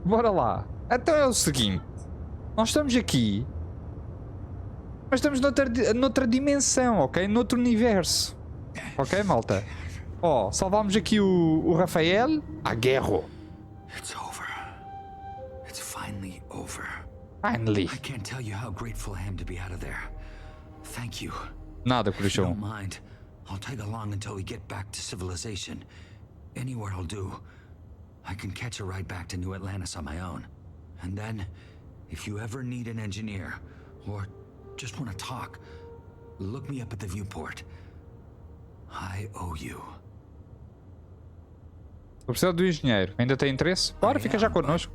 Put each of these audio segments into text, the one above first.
Bora lá. Então é o seguinte. Nós estamos aqui. Mas estamos noutra dimensão, ok? Noutro universo. Ok, malta? Ó, salvámos aqui o Rafael. A guerra. It's over. It's finally over. Finally. I can't tell you how grateful I am to be out of there. Thank you. Nada, If you coração. don't mind, I'll tag along until we get back to civilization. Anywhere will do. I can catch a ride back to New Atlantis on my own. And then, if you ever need an engineer, or just want to talk, look me up at the viewport. I owe you. Vou precisar do engenheiro. Ainda tem interesse? Bora, fica já connosco.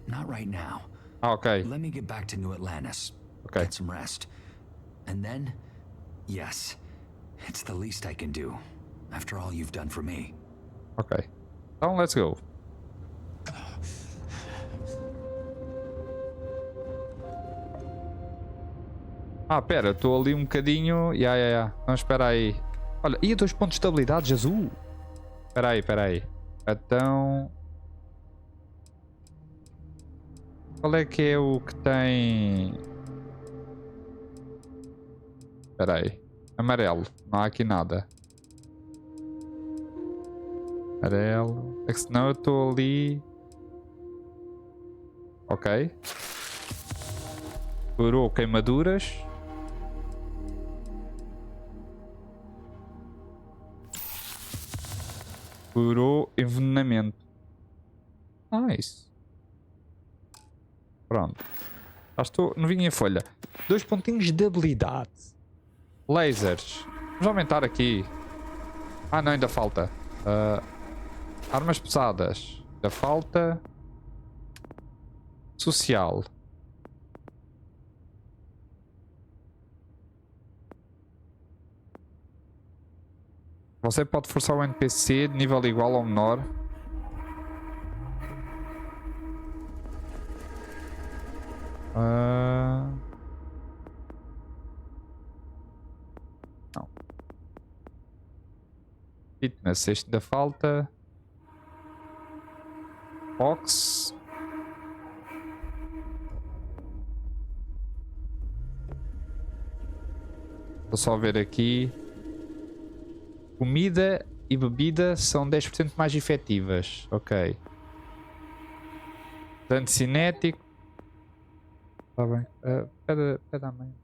Not right now. Ah, ok. Let me get back to New Atlantis. Okay. Get some rest. And then, yes, it's the least I can do. After all you've done for me. Ok. Então, let's go. Ah, pera, estou ali um bocadinho... Não, espera aí. Olha, e 2 pontos de habilidade azul. Espera aí. Então... Qual é que é o que tem... Espera aí. Amarelo. Não há aqui nada. Amarelo. É que senão eu estou ali... Ok. Curou queimaduras. Curou envenenamento. Nice. Pronto. Já estou. Não vinha em folha. 2 pontinhos de habilidade. Lasers. Vamos aumentar aqui. Ah, não, ainda falta. Armas pesadas. Ainda falta. Social. Você pode forçar o NPC de nível igual ou menor. Não. Fitness, este ainda falta. Box. Vou só ver aqui. Comida e bebida são 10% mais efetivas. Ok. Dano cinético. Está bem. Espera a mãe.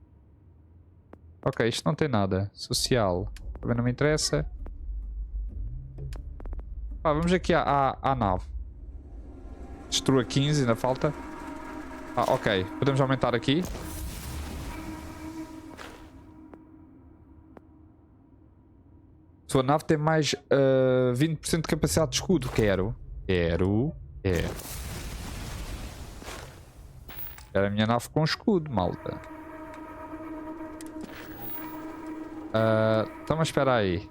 Ok, isto não tem nada. Social. Também não me interessa. Vamos aqui à nave. Destrua 15, ainda falta. Ok. Podemos aumentar aqui. Sua nave tem mais 20% de capacidade de escudo. Quero. Era a minha nave com escudo, malta. Então, mas espera aí.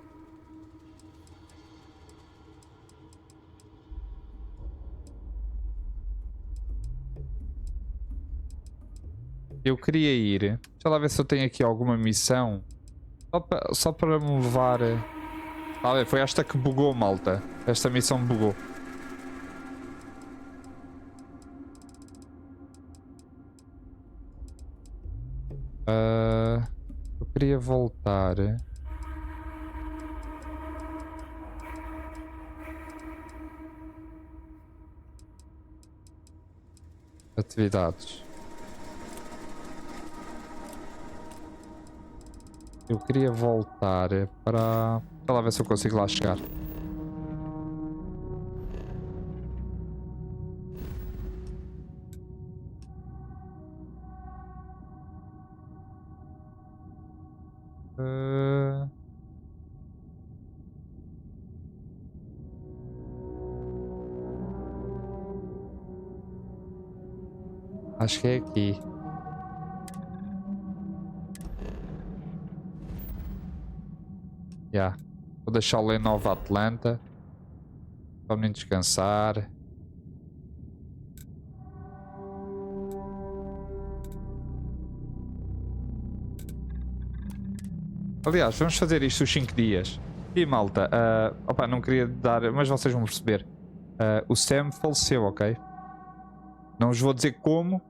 Eu queria ir. Deixa lá ver se eu tenho aqui alguma missão. Só para me levar... foi esta que bugou, malta. Esta missão bugou. Eu queria voltar. Atividades. Eu queria voltar para lá ver se eu consigo lá chegar. Acho que é aqui. Vou deixar ler Nova Atlanta. Para me descansar. Aliás, vamos fazer isto os 5 dias. E malta, não queria dar, mas vocês vão perceber. O Sam faleceu, ok? Não vos vou dizer como,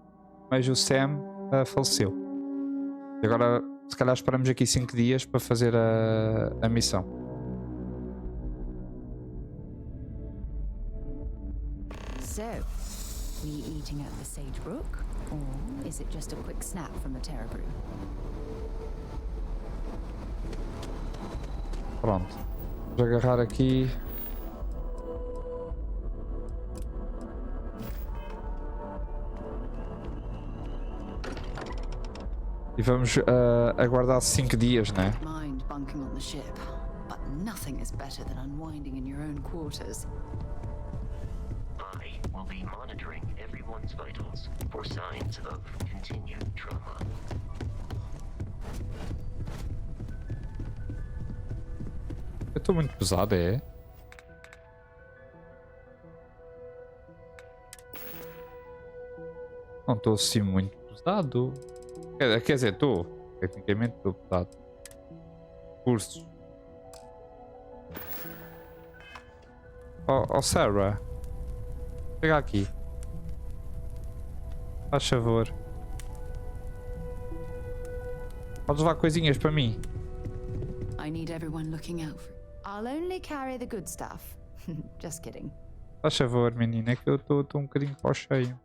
mas o Sam faleceu. E agora, se calhar, esperamos aqui 5 dias para fazer a missão. So, were you eating at the Sage Brook, or is it just a quick snap from the Terra Brew? Pronto. Vamos agarrar aqui. E vamos aguardar 5 dias, né? Mind bunking on the ship, but nothing is better than unwinding in your own quarters. I will be monitoring everyone's vitals for signs of continued trauma. Eu estou muito pesado, é? Não estou assim muito pesado. Quer dizer, estou. Tecnicamente estou pesado. Cursos. Oh, Sarah. Chega aqui. Faz favor. Podes levar coisinhas para mim? I need everyone looking out for. I'll only carry the good stuff. Just kidding. Faz favor, menina, é que eu estou um bocadinho para o cheio.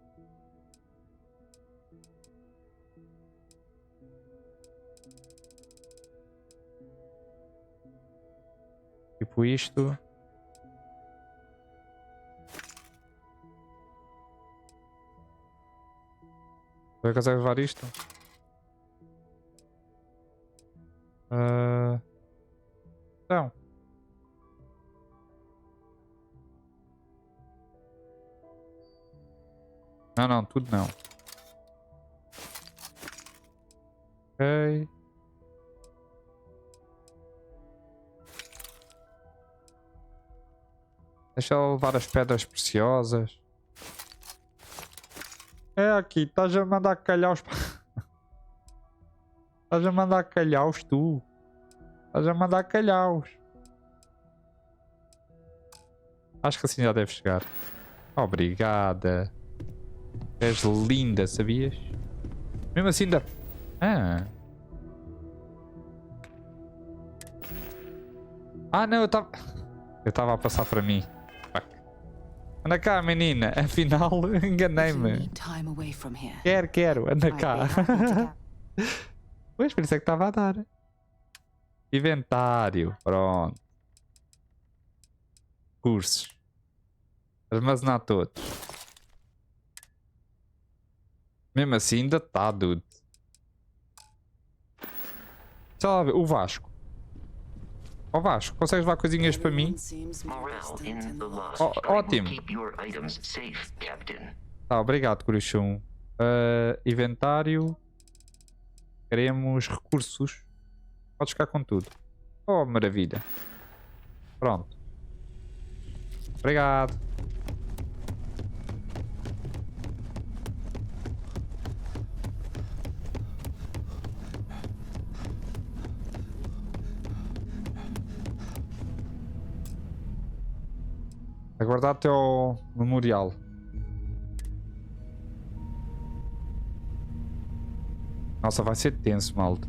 Tipo isto. Vai conseguir levar isto? Não. Não, tudo não. Ok. Deixa ela levar as pedras preciosas. É aqui, estás a mandar calhaus. Estás a mandar calhaus, tu. Estás a mandar calhaus. Acho que assim já deve chegar. Obrigada. És linda, sabias? Mesmo assim ainda... Ah, não, eu estava a passar para mim. Anda cá, menina. Afinal, enganei-me. Quero. Anda cá. Pois, por isso é que estava a dar. Inventário. Pronto. Cursos. Armazenar todos. Mesmo assim, ainda está, dude. Deixa lá ver. O Vasco. Ó Vasco, consegues levar coisinhas para mim? Ótimo. Tá, obrigado, Coruchão. Inventário. Queremos recursos. Podes ficar com tudo. Oh, maravilha. Pronto. Obrigado. Aguardar até ao memorial. Nossa, vai ser tenso, malta.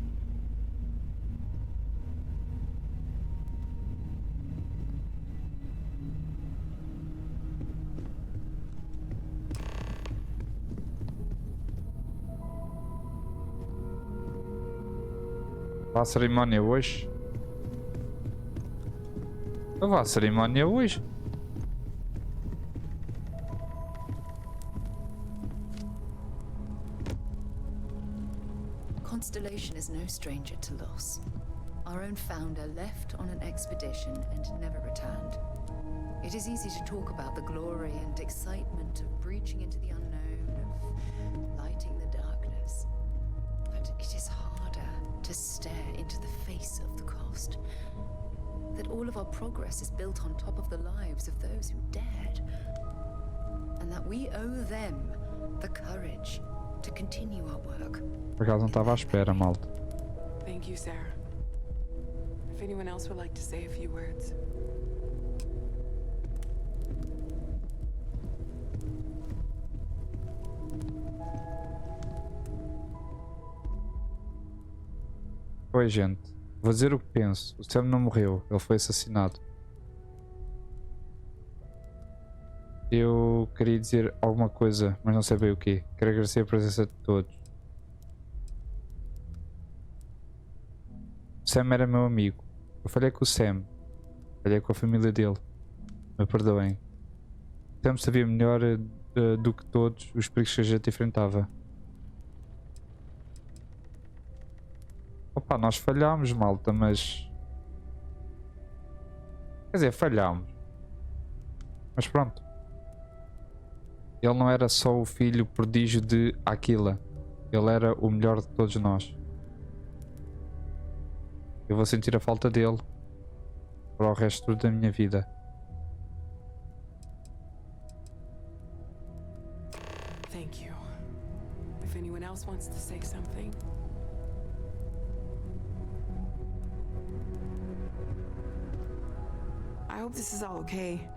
Vá à cerimónia hoje? Eu vou à cerimónia hoje. Constellation is no stranger to loss. Our own founder left on an expedition and never returned. It is easy to talk about the glory and excitement of breaching into the unknown, of lighting the darkness. But it is harder to stare into the face of the cost. That all of our progress is built on top of the lives of those who dared. And that we owe them the courage to continue our work. Por acaso não estava à espera, malta. Thank you, Sarah. If anyone else would like to say a few words. Oi, gente. Vou dizer o que penso. O Sam não morreu. Ele foi assassinado. Eu queria dizer alguma coisa, mas não sei bem o quê. Quero agradecer a presença de todos. O Sam era meu amigo. Eu falhei com o Sam. Falhei com a família dele. Me perdoem. O Sam sabia melhor do que todos os perigos que a gente enfrentava. Opa, nós falhámos, malta, mas... Quer dizer, falhámos. Mas pronto. Ele não era só o filho prodígio de Aquila. Ele era o melhor de todos nós. Eu vou sentir a falta dele para o resto da minha vida. Thank you. If anyone else wants to say something. I hope this is all okay.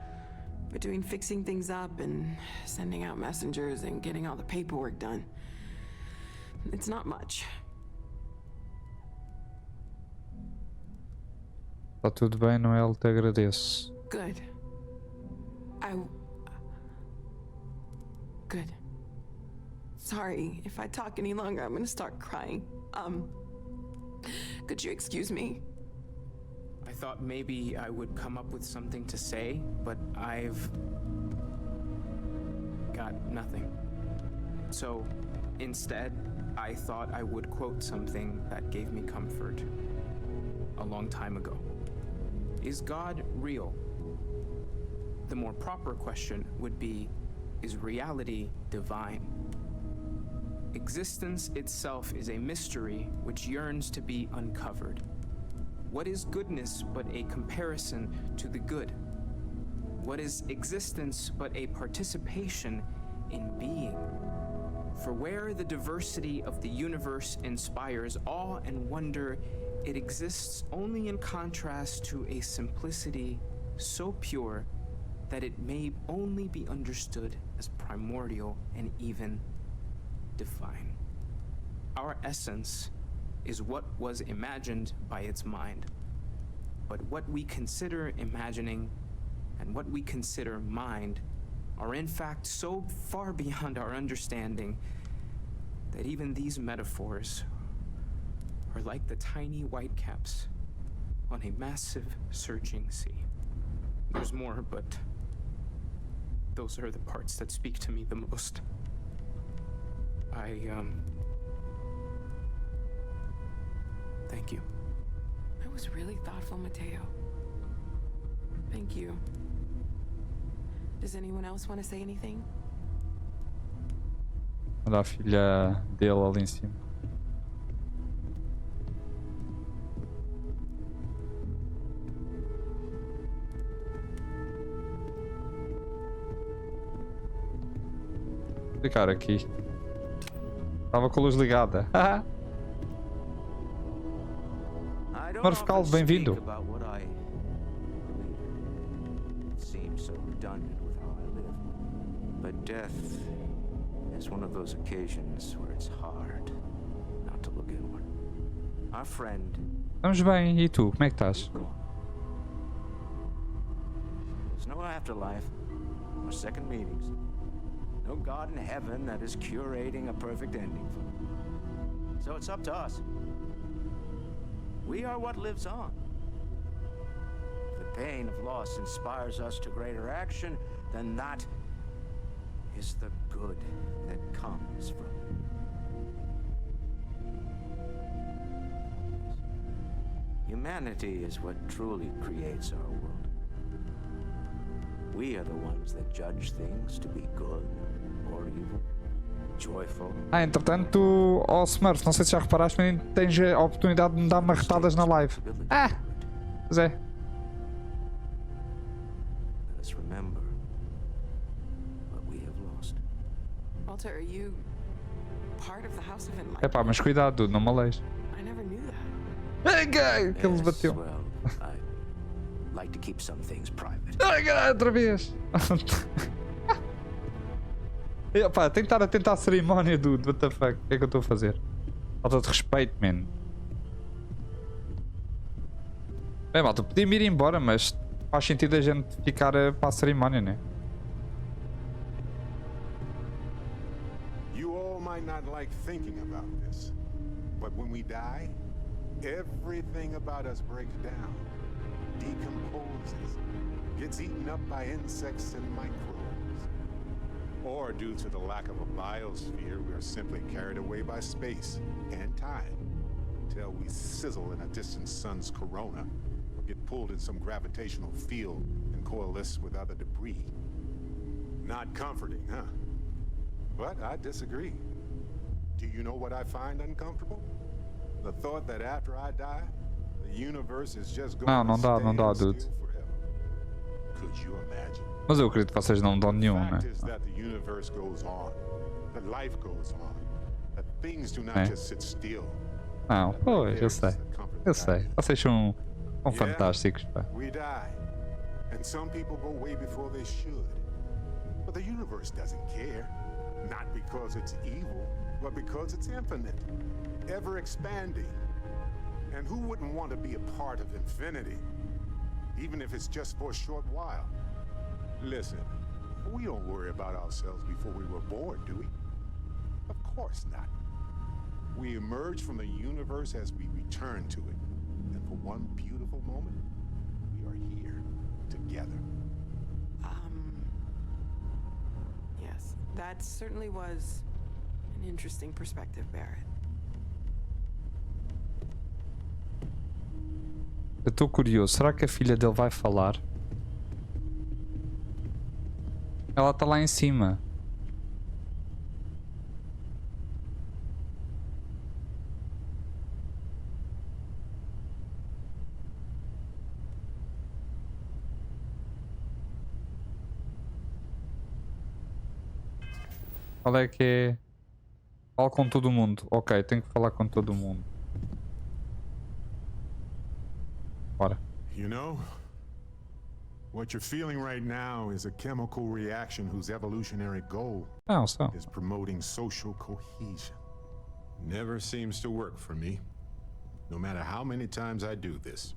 Between fixing things up and sending out messengers and getting all the paperwork done. It's not much. Está tudo bem, Noel? Te agradeço. Good. Good. Sorry, if I talk any longer, I'm gonna start crying. Could you excuse me? I thought maybe I would come up with something to say, but I've got nothing. So instead, I thought I would quote something that gave me comfort a long time ago. Is God real? The more proper question would be, is reality divine? Existence itself is a mystery which yearns to be uncovered. What is goodness but a comparison to the good? What is existence but a participation in being? For where the diversity of the universe inspires awe and wonder, it exists only in contrast to a simplicity so pure that it may only be understood as primordial and even divine. Our essence is what was imagined by its mind. But what we consider imagining and what we consider mind are in fact so far beyond our understanding that even these metaphors are like the tiny whitecaps on a massive surging sea. There's more, but those are the parts that speak to me the most. Thank you. That was really thoughtful, Mateo. Thank you. Does anyone else want to say anything? Olha a filha dele ali em cima. Vou ficar aqui. Estava com a luz ligada. Marfcal, bem-vindo. But death is one of those occasions where it's hard not to look inward. Our friend. Estamos bem, e tu? Como é que estás? There's no afterlife, or second meetings. No God in heaven that is curating a perfect ending for them. So it's up to us. We are what lives on. If the pain of loss inspires us to greater action, then that is the good that comes from it. Humanity is what truly creates our world. We are the ones that judge things to be good or evil, joyful. Entretanto, ó Smurf, não sei se já reparaste, mas tens a oportunidade de me dar marretadas na live. Pois é. Let us remember what we have lost. Walter, are you part of the House of Enlightenment? Epá, mas cuidado, não me aleis. I never knew that. Que ele bateu. Well, I like to keep some things private. Outra vez. Epá, tem que estar atento à cerimónia, dude. What the fuck? O que é que eu estou a fazer? Falta de respeito, man. Bem, malta, podia-me ir embora, mas faz sentido a gente ficar para a cerimónia, né? You all might not like thinking about this, but when we die, everything about us breaks down, decomposes, gets eaten up by insects and microbes. Or due to the lack of a biosphere, we are simply carried away by space and time until we sizzle in a distant sun's corona, or get pulled in some gravitational field and coalesce with other debris. Not comforting, huh? But I disagree. Do you know what I find uncomfortable? The thought that after I die, the universe is just going Não dá, não dá, dude. forever. Could you imagine? Mas eu acredito que vocês não dão nenhum, né? The fact is that the universe goes on, that life goes on, that things do not É. just sit still. Não, pois, eu sei. Eu sei. Vocês são fantásticos, pá. We die, and some people go way before they should. But the universe doesn't care, not because it's evil, but because it's infinite, ever expanding. And who wouldn't want to be a part of infinity, even if it's just for a short while? Listen, we don't worry about ourselves before we were born, do we? Of course not. We emerge from the universe as we return to it. And for one beautiful moment, we are here together. Yes, that certainly was an interesting perspective, Barrett. Eu estou curioso. Será que a filha dele vai falar? Ela está lá em cima. Qual é que é? Falo com todo mundo. Ok, tenho que falar com todo mundo. Bora. You know, what you're feeling right now is a chemical reaction whose evolutionary goal Não, só. is promoting social cohesion. Never seems to work for me. No matter how many times I do this,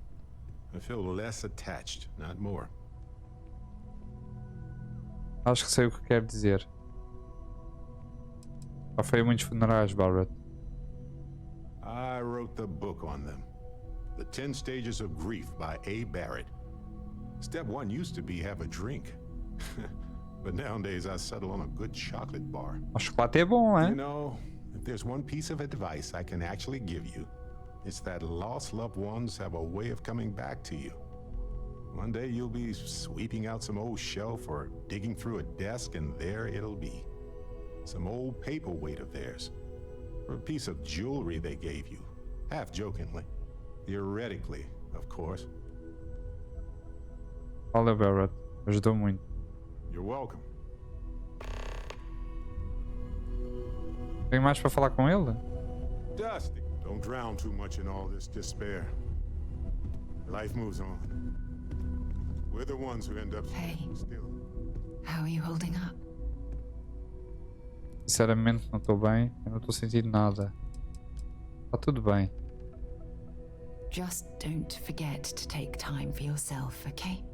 I feel less attached, not more. Acho que sei o que quer dizer. Já foi a muitos funerais, Barrett. I wrote the book on them. The 10 Stages of Grief by A. Barrett. Step 1 used to be have a drink. But nowadays I settle on a good chocolate bar. O chocolate é bom, You hein? know, if there's one piece of advice I can actually give you, it's that lost loved ones have a way of coming back to you. One day you'll be sweeping out some old shelf or digging through a desk, and there it'll be. Some old paperweight of theirs. Or a piece of jewelry they gave you, half jokingly. Theoretically, of course. Valeu, Barrett. Ajudou muito. You're welcome. Tem mais para falar com ele? Dusty, don't drown too much in all this despair. Life moves on. We're the ones who end up Hey. still. How are you holding up? Sinceramente, não estou bem. Eu não estou sentindo nada. Está tudo bem. Just don't forget to take time for yourself, okay?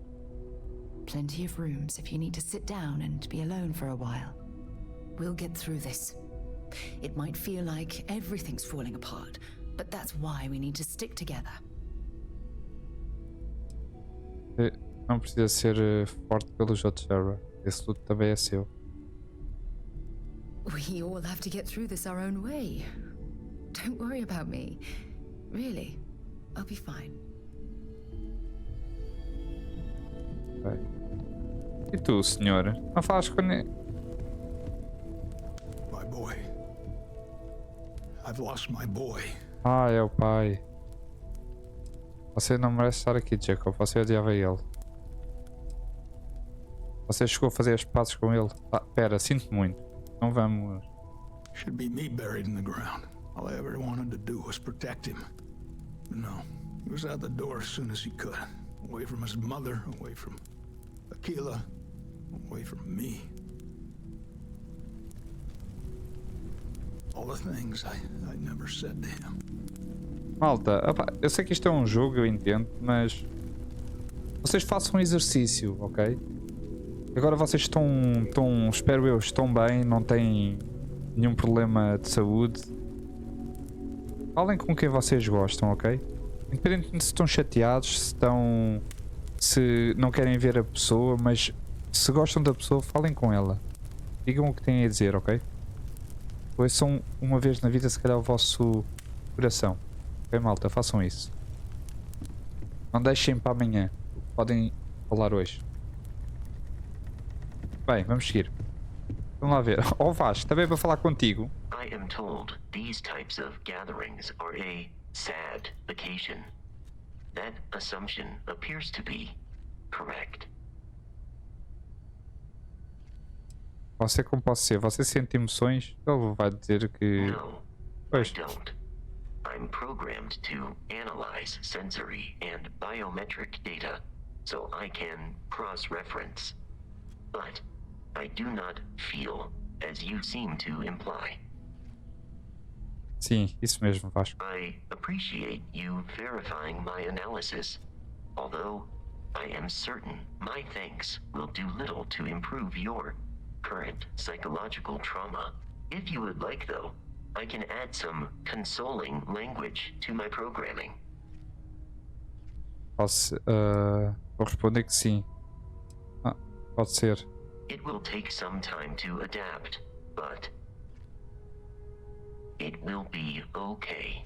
Plenty of rooms if you need to sit down and be alone for a while. We'll get through this. It might feel like everything's falling apart, but that's why we need to stick together. Não precisa ser forte pelos outros, Sarah. Esse luto também é seu. We all have to get through this our own way. Don't worry about me. Really, I'll be fine. Ok. E tu, senhora? Não falas com ninguém? My boy. I've lost my boy. Ah, é o pai. Você não merece estar aqui, Jacob. Você odiava ele. Você chegou a fazer as pazes com ele. Ah, pera, sinto muito. Não vamos... Should be me buried in the ground. All I ever wanted to do was protect him. But no, he was out the door as soon as he could. Away from his mother, away from Aquila, away from me. All the things I never said to him. Malta, opa, eu sei que isto é um jogo, eu entendo, mas vocês façam um exercício, ok? Agora vocês estão, espero eu, estão bem, não têm nenhum problema de saúde. Falem com quem vocês gostam, ok? Independentemente se estão chateados, se não querem ver a pessoa, mas se gostam da pessoa, falem com ela. Digam o que têm a dizer, ok? Ouçam uma vez na vida, se calhar, o vosso coração. Ok, malta? Façam isso. Não deixem para amanhã. Podem falar hoje. Bem, vamos seguir. Vamos lá ver. Oh Vasco, também para falar contigo. I am told these types of gatherings are a sad occasion. That assumption appears to be correct. Você como pode ser? Você sente emoções? Ele vai dizer que... No, Pois. I don't. I'm programmed to analyze sensory and biometric data so I can cross-reference. But I do not feel, as you seem to imply. Sim, isso mesmo, Vasco. I appreciate you verifying my analysis, although I am certain my thanks will do little to improve your current psychological trauma. If you would like, though, I can add some consoling language to my programming. Posso... vou responder que sim. Ah, pode ser. It will take some time to adapt, but it will be okay.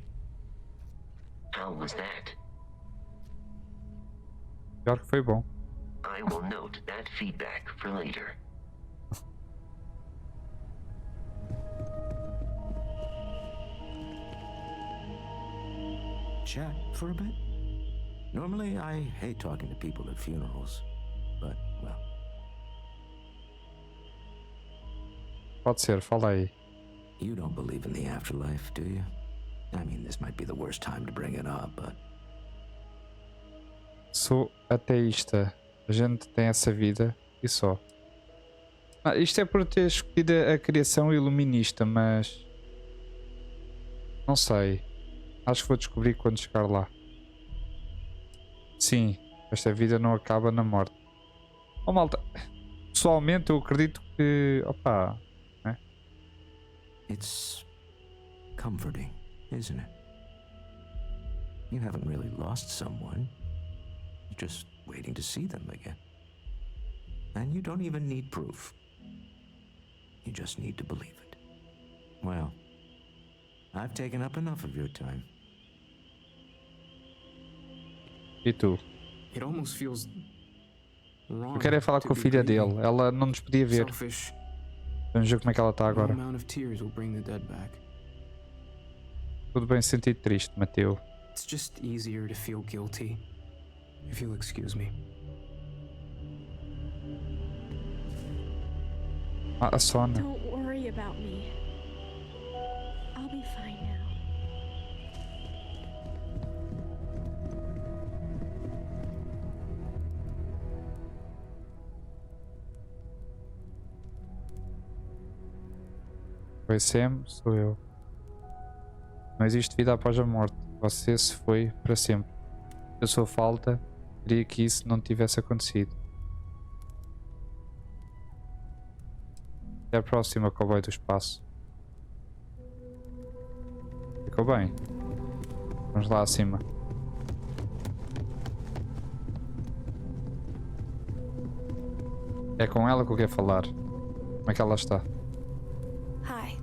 How was that? Pior que foi bom. I will note that feedback for later. Chat for a bit? Normally, I hate talking to people at funerals, but, well, Pode ser, fala aí. you don't believe in the afterlife, do you? I mean, this might be the worst time to bring it up, but Sou ateísta. A gente tem essa vida e só. Ah, isto é por ter escolhido a criação iluminista, mas... Não sei. Acho que vou descobrir quando chegar lá. Sim, esta vida não acaba na morte. Oh malta, pessoalmente eu acredito que... Opa, né? it's comforting, isn't it? You haven't really lost someone. You're just waiting to see them again. And you don't even need proof. You just need to believe it. Well, I've taken up enough of your time. E tu? It almost feels wrong. Eu quero é falar to com a be filha grieving. dele. Ela não nos podia ver. Selfish. Vamos ver como é que ela está No agora. amount of tears will bring the dead back. Tudo bem sentir triste, Mateu. It's just easier to feel guilty. If you'll excuse me. Ah, a Sona. Don't worry about me. I'll be fine now. Foi Sam, sou eu. Não existe vida após a morte. Você se foi para sempre. A sua falta, queria que isso não tivesse acontecido. Até a próxima, cowboy do espaço. Ficou bem. Vamos lá acima. É com ela que eu quero falar. Como é que ela está? Hi.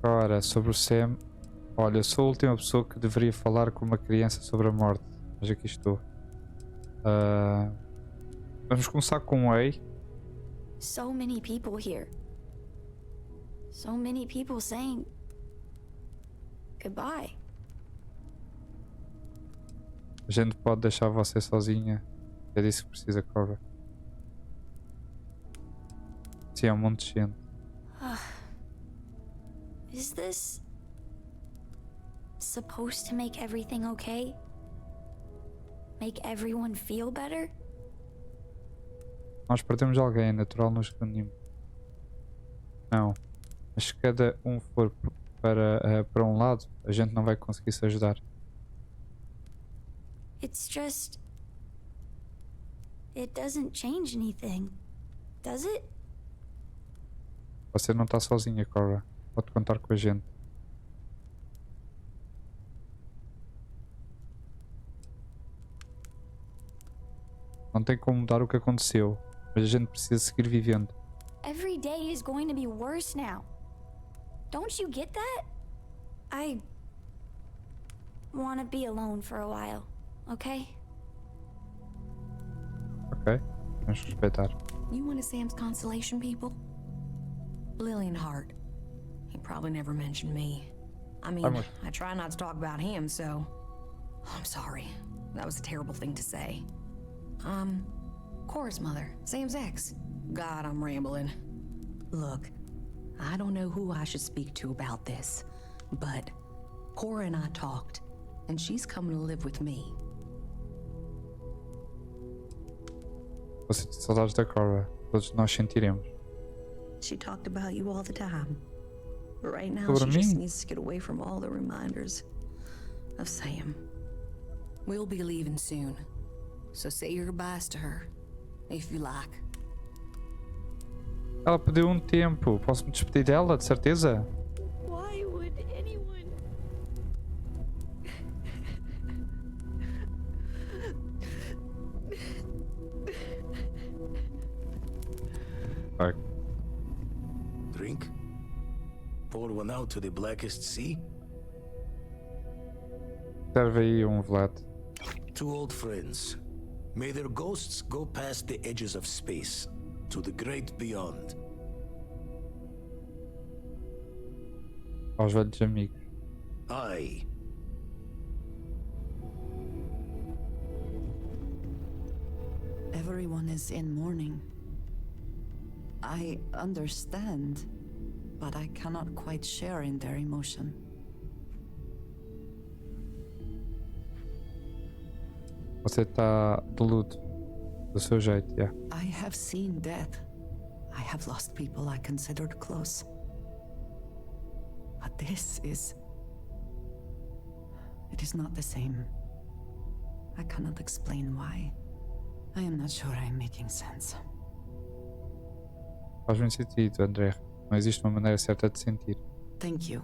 Ora, sobre o Sam. Olha, sou a última pessoa que deveria falar com uma criança sobre a morte. Mas aqui estou. Vamos começar com um A. So many people here. So many people saying goodbye. A gente pode deixar você sozinha. É disso que precisa, Cobra. Sim, é um monte de gente. Is this supposed to make everything okay? Make everyone feel better? Nós perdemos alguém, é natural nos reunimos. Não. Mas se cada um for para um lado, a gente não vai conseguir se ajudar. It's just... It doesn't change anything, does it? Você não está sozinha, Cora. Pode contar com a gente. Não tem como mudar o que aconteceu, mas a gente precisa seguir vivendo. Every day is going to be worse now. Don't you get that? I want to be alone for a while, okay? Ok, vamos respeitar. You one of Sam's constellation people? Lillianhart. He probably never mentioned me. I mean, I try not to talk about him, so... I'm sorry. That was a terrible thing to say. Cora's mother, Sam's ex. God, I'm rambling. Look, I don't know who I should speak to about this, but Cora and I talked, and she's coming to live with me. Você tem saudades da Cora. Todos nós sentiremos. She talked about you all the time. But right now, Sobre she just mim? needs to get away from all the reminders of Sam. We'll be leaving soon, so say your goodbyes to her, if you like. Ela pediu tempo. Posso me despedir dela, de certeza? Why would anyone... Vai. Drink? Pour one out to the blackest sea? Serve aí Vlad. Two old friends. May their ghosts go past the edges of space, to the great beyond. Aos velhos amigos. Aye. Everyone is in mourning. I understand, but I cannot quite share in their emotion. Você está de luto. Do seu jeito, yeah. I have seen death. I have lost people I considered close. But this is... It is not the same. I cannot explain why. I am not sure I am making sense. Faz muito sentido, André. Não existe uma maneira certa de sentir. Thank you.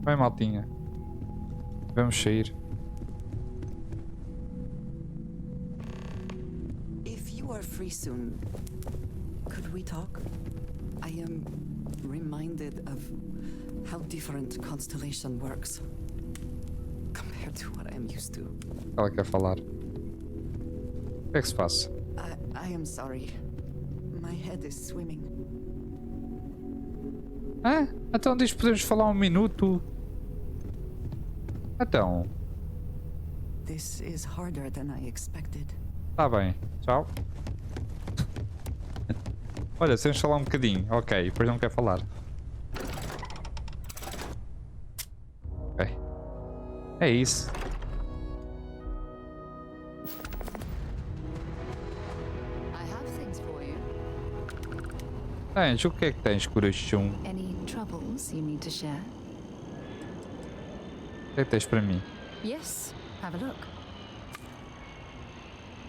Vai, maltinha. Vamos sair. If you are free soon, could we talk? I am reminded of how different Constellation works compared to what I am used to. Ela quer falar. O que é que se passa? I am sorry. My head is swimming. Ah, então diz que podemos falar um minuto. Então. This is harder than I expected. Tá bem. Tchau. Olha, temos falar um bocadinho. Ok, depois não quer falar. Ok. É isso. Tens, o que é que tens, coração? Any troubles you need to share? O que é que tens para mim? Yes, have a look.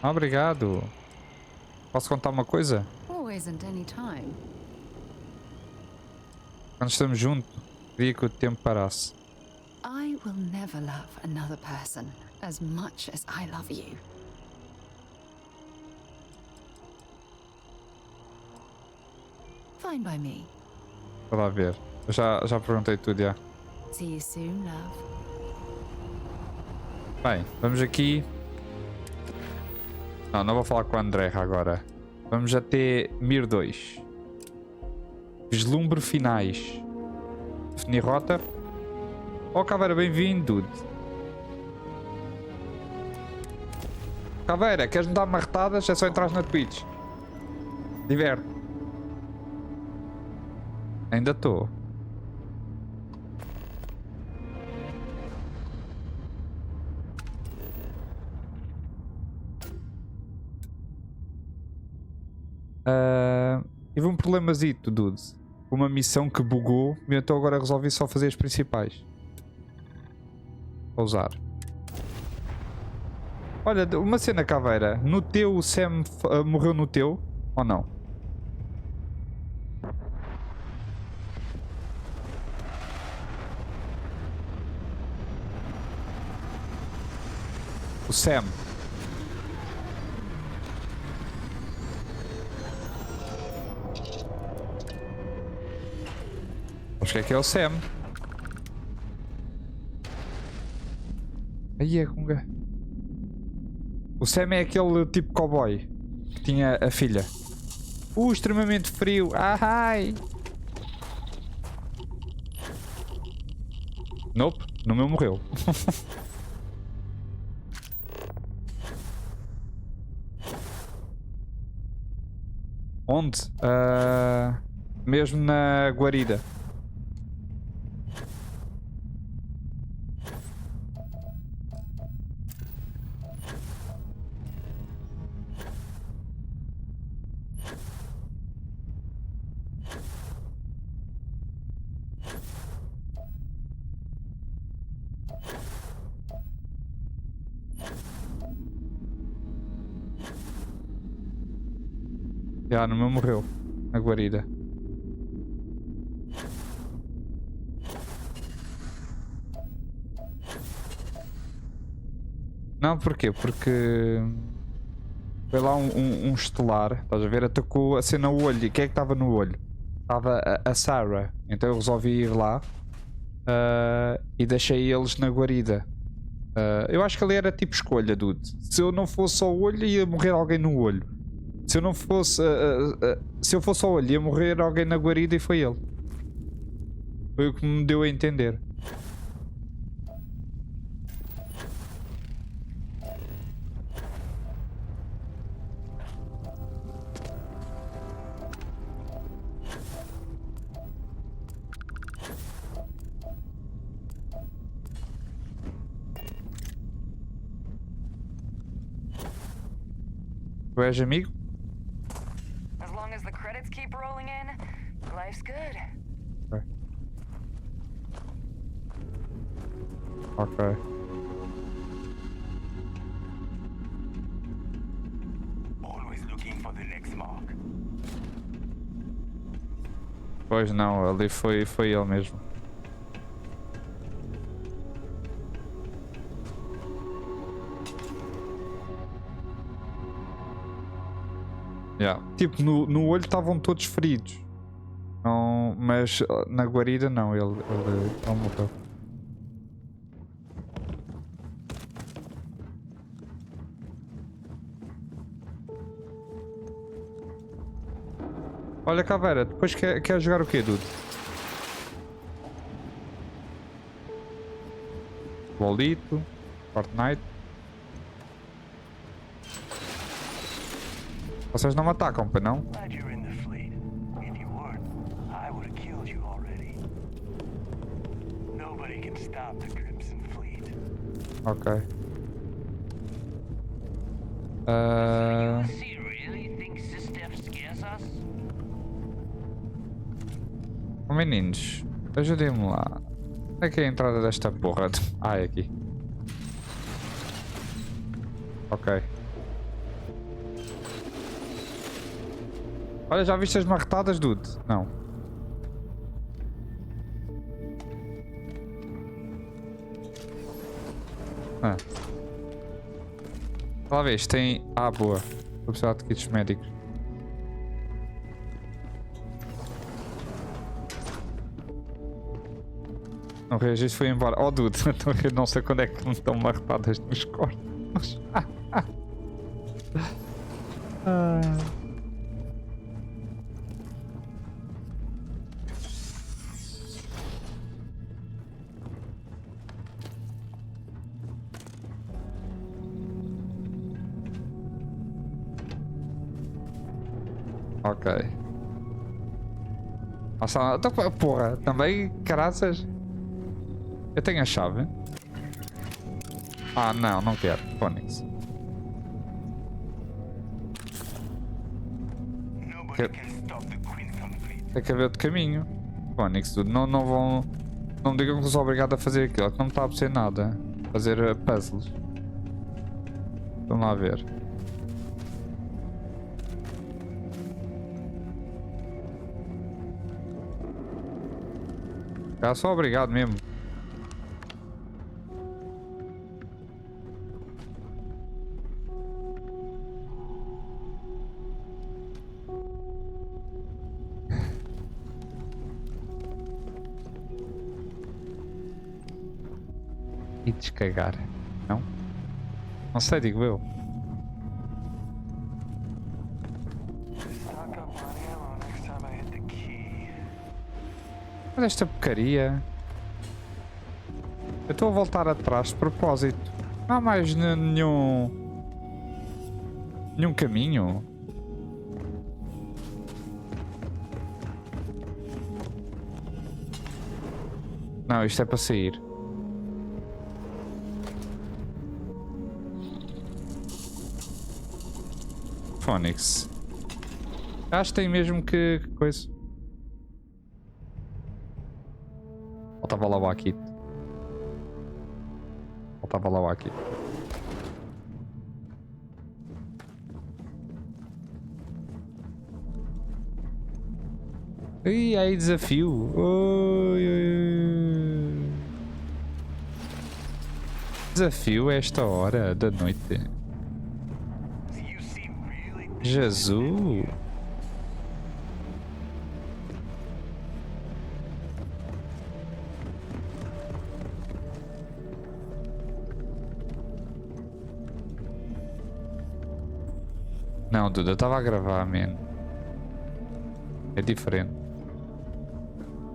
Obrigado. Posso contar uma coisa? Always and any time. Quando estamos juntos, queria que o tempo parasse. I will never love another person as much as I love you. Fine by me. Vai lá ver. Eu já perguntei tudo, já. See you soon, love. Bem, vamos aqui. Não vou falar com a André agora. Vamos até Mir 2. Vislumbre finais. Definir rota. Oh, Caveira, bem-vindo, dude. Caveira, queres me dar marretadas? É só entrar na Twitch. Diverte. Ainda estou. Tive um problemazito, dude. Uma missão que bugou e então agora resolvi só fazer as principais. Vou usar. Olha, uma cena caveira. No teu, o Sam morreu no teu? Ou não? O Sam. Acho que é o Sam. Aí é conga. O Sam é aquele tipo cowboy que tinha a filha. Extremamente frio. Ai. Nope, no meu morreu. Onde? Mesmo na guarida. Já, no meu morreu. Na guarida. Não, porquê? Porque foi lá um estelar, estás a ver? Atacou a cena no olho. E quem é que estava no olho? Estava a Sarah. Então eu resolvi ir lá e deixei eles na guarida. Eu acho que ali era tipo escolha, dude. Se eu não fosse só o olho, ia morrer alguém no olho. Se eu não fosse. Se eu fosse só o olho, ia morrer alguém na guarida e foi ele. Foi o que me deu a entender. Tu és amigo? As long as the credits keep rolling in, life's good. Ok. Always looking for the next mark. Pois não, ali foi ele mesmo. Yeah. Tipo, no olho estavam todos feridos. Não, mas na guarida não, ele morreu. Olha, Caveira, depois quer jogar o quê, dude? Bolito, Fortnite. Vocês não me atacam, pai, não? Ok. Oh, meninos, ajudem-me lá. Onde é que é a entrada desta porra? Ah, é aqui. Ok. Olha, já viste as marretadas, dude? Não. Lá vês, tem... Ah, boa. Vou precisar de kits médicos. Não reagiste, foi embora. Oh, dude, eu não sei quando é que me estão marretadas nos cornos. Ok. Nossa, então, porra, também, caraças. Eu tenho a chave. Ah, não quero. Phonics. Tem que haver outro caminho. Phonics, tudo. Não vão. Não me digam que eu sou obrigado a fazer aquilo. Que não me está a apetecer nada. Fazer puzzles. Vamos lá ver. Já só obrigado mesmo. E descagar. Não? Não sei, digo eu. Mas esta porcaria. Eu estou a voltar atrás de propósito. Não há mais nenhum caminho. Não, isto é para sair. Phonics. Acho que tem mesmo que coisa. Faltava lá o AKITO. Faltava lá o AKITO. Ih, aí desafio. Oi, oi. Desafio a esta hora da noite. Jesus. Não, Duda, eu estava a gravar, man. É diferente.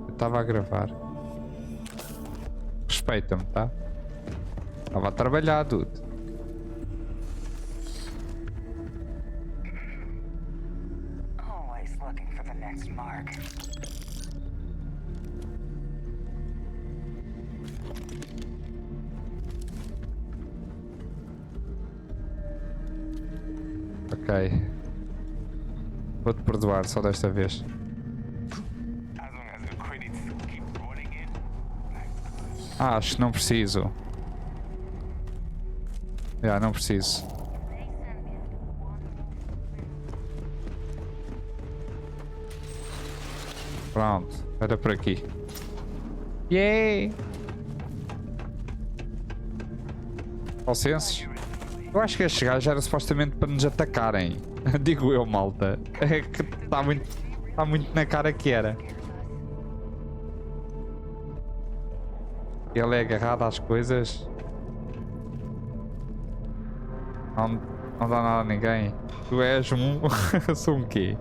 Eu estava a gravar. Respeita-me, tá? Estava a trabalhar, Duda. Ok. Vou-te perdoar só desta vez. Ah, acho que não preciso. Já, não preciso. Pronto, era por aqui. Yay! Licenças. Eu acho que este gajo era supostamente para nos atacarem. Digo eu, malta. É que está muito na cara que era. Ele é agarrado às coisas. Não dá nada a ninguém. Tu és um... Eu sou um quê?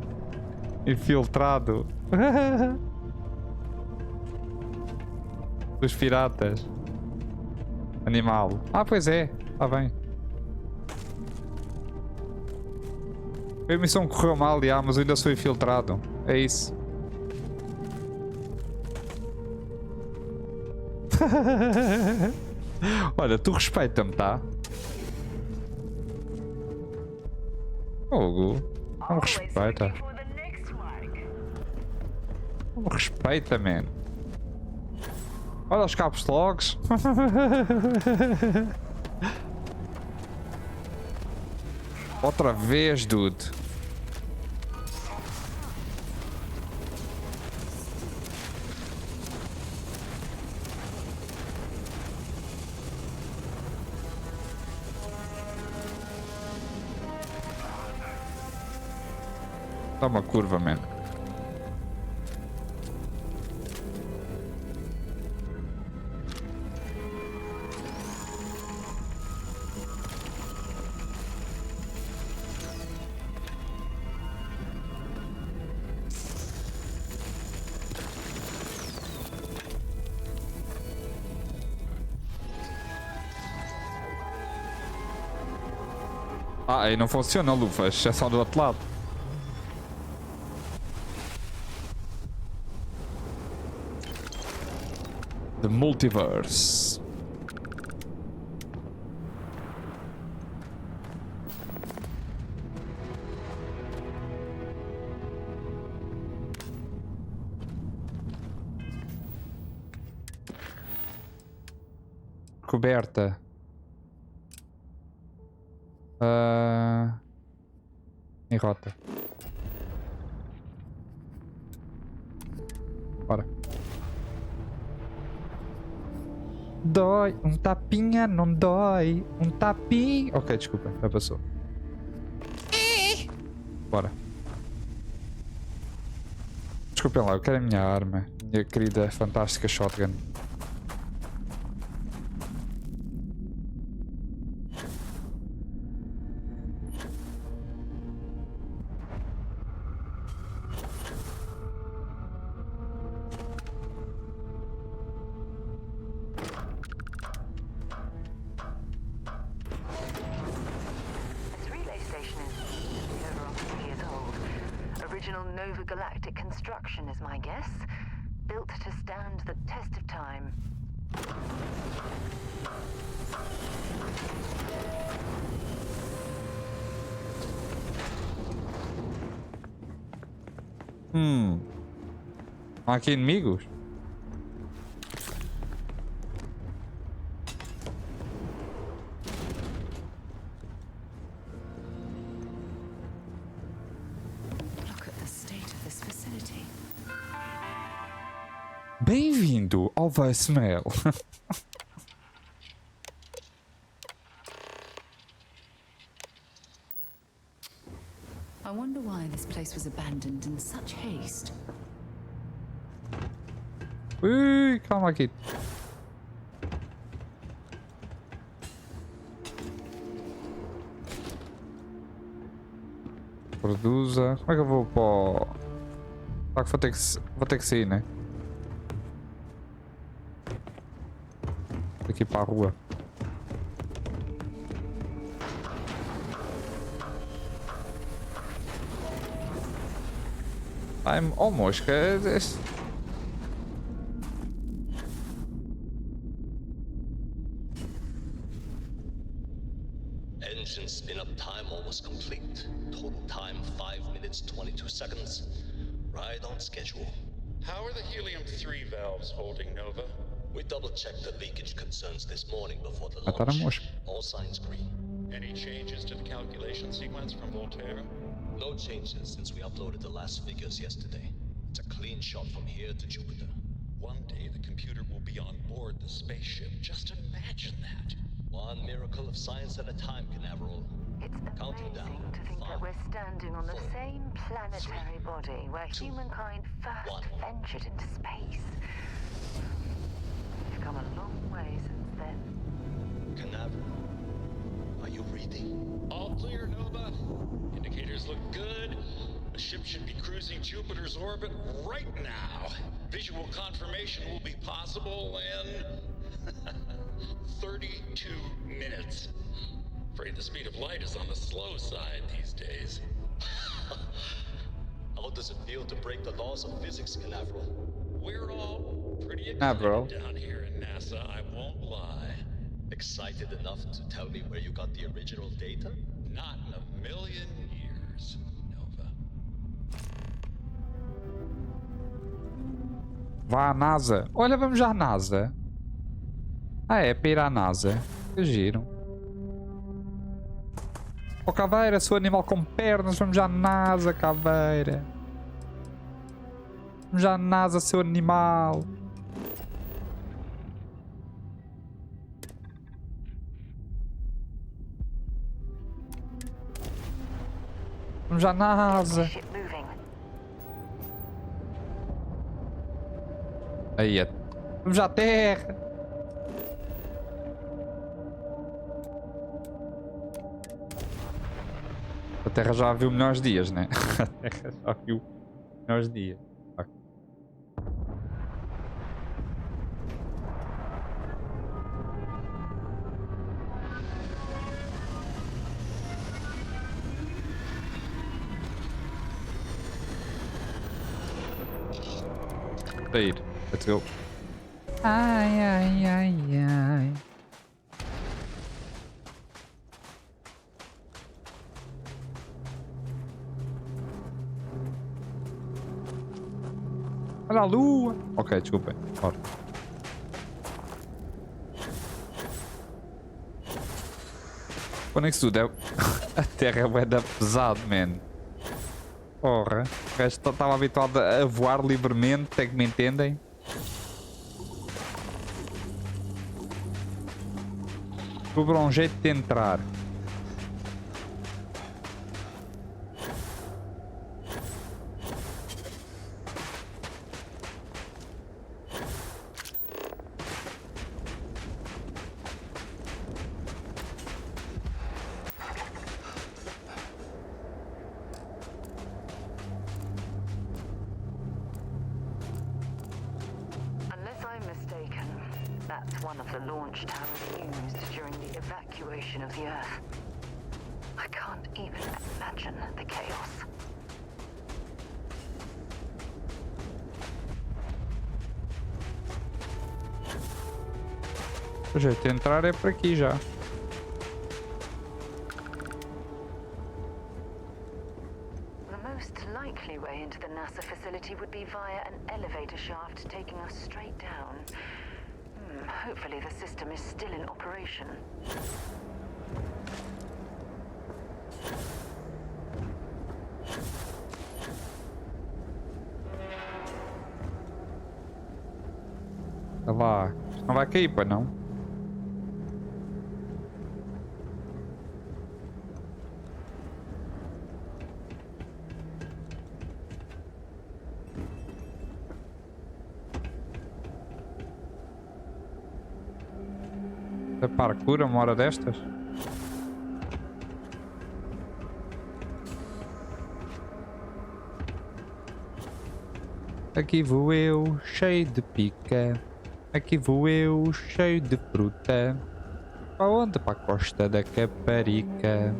Infiltrado. Dos piratas. Animal. Ah, pois é. Está bem. A missão correu mal, já, mas eu ainda sou infiltrado. É isso. Olha, tu respeita-me, tá? Hugo, não me respeita. Não me respeita, man. Olha os caps logs. Outra vez, dude. Dá uma curva, man. Ah, aí não funciona, luvas. É só do outro lado. The Multiverse. Coberta. Em rota. Bora. Dói, um tapinha não dói. Um tapinha. Ok, desculpa, já passou. Bora. Desculpem lá, eu quero a minha arma. Minha querida, fantástica shotgun. Nova galactic construction is my guess. Built to stand the test of time. Há aqui inimigos? Bem-vindo ao voicemail. I wonder why this place was abandoned in such haste. Ui, calma aqui. Produza. Como é que eu vou para o... Claro que vou ter que sair, né? Aqui para a rua. I'm almost good. Engine spin-up time almost complete. Total time 5 minutes 22 seconds. Right on schedule. How are the helium-3 valves holding, Nova? We double-checked the leakage concerns this morning before the launch. All signs green. Any changes to the calculation sequence from Voltaire? No changes since we uploaded the last figures yesterday. It's a clean shot from here to Jupiter. One day the computer will be on board the spaceship. Just imagine that. One miracle of science at a time, Canaveral. It's amazing to think that we're standing on the same planetary body where humankind first ventured into space. We've come a long way since then. Canaveral, are you reading? All clear, Nova. Indicators look good. The ship should be cruising Jupiter's orbit right now. Visual confirmation will be possible in 32 minutes. Afraid the speed of light is on the slow side these days. How does it feel to break the laws of physics, Canaveral? We're all pretty excited down here in NASA, I won't lie. Excited enough to tell me where you got the original data? Not in a million years, Nova. Vá à NASA. Olha, vamos já à NASA. Ah, é para ir à NASA. Que giro. Oh, caveira, sou animal com pernas. Vamos já à NASA, caveira. Vamos já à NASA, seu animal. Vamos já à NASA. Aí é. Vamos já à Terra. A Terra já viu melhores dias, né? A Terra já viu melhores dias. Sair. Let's go. Ai, ai, ai, ai. Olha a lua. Ok, desculpem. Bora. Quando é que isso tudo é... A terra é bué da pesado, man. Porra. O resto estava habituado a voar livremente, é que me entendem? Descubra um jeito de entrar. Unless I'm mistaken, that's one of the launch towers used during the evacuation of the Earth. I can't even imagine the chaos. O jeito de entrar é por aqui já. The most likely way into the NASA facility would be via an elevator shaft taking us straight down. Hopefully the system is still in operation. Olha lá. Não vai cair, pá, não? Da parkour uma hora destas? Aqui vou eu, cheio de pica. Aqui vou eu, cheio de fruta. Para onde? Para a costa da Caparica.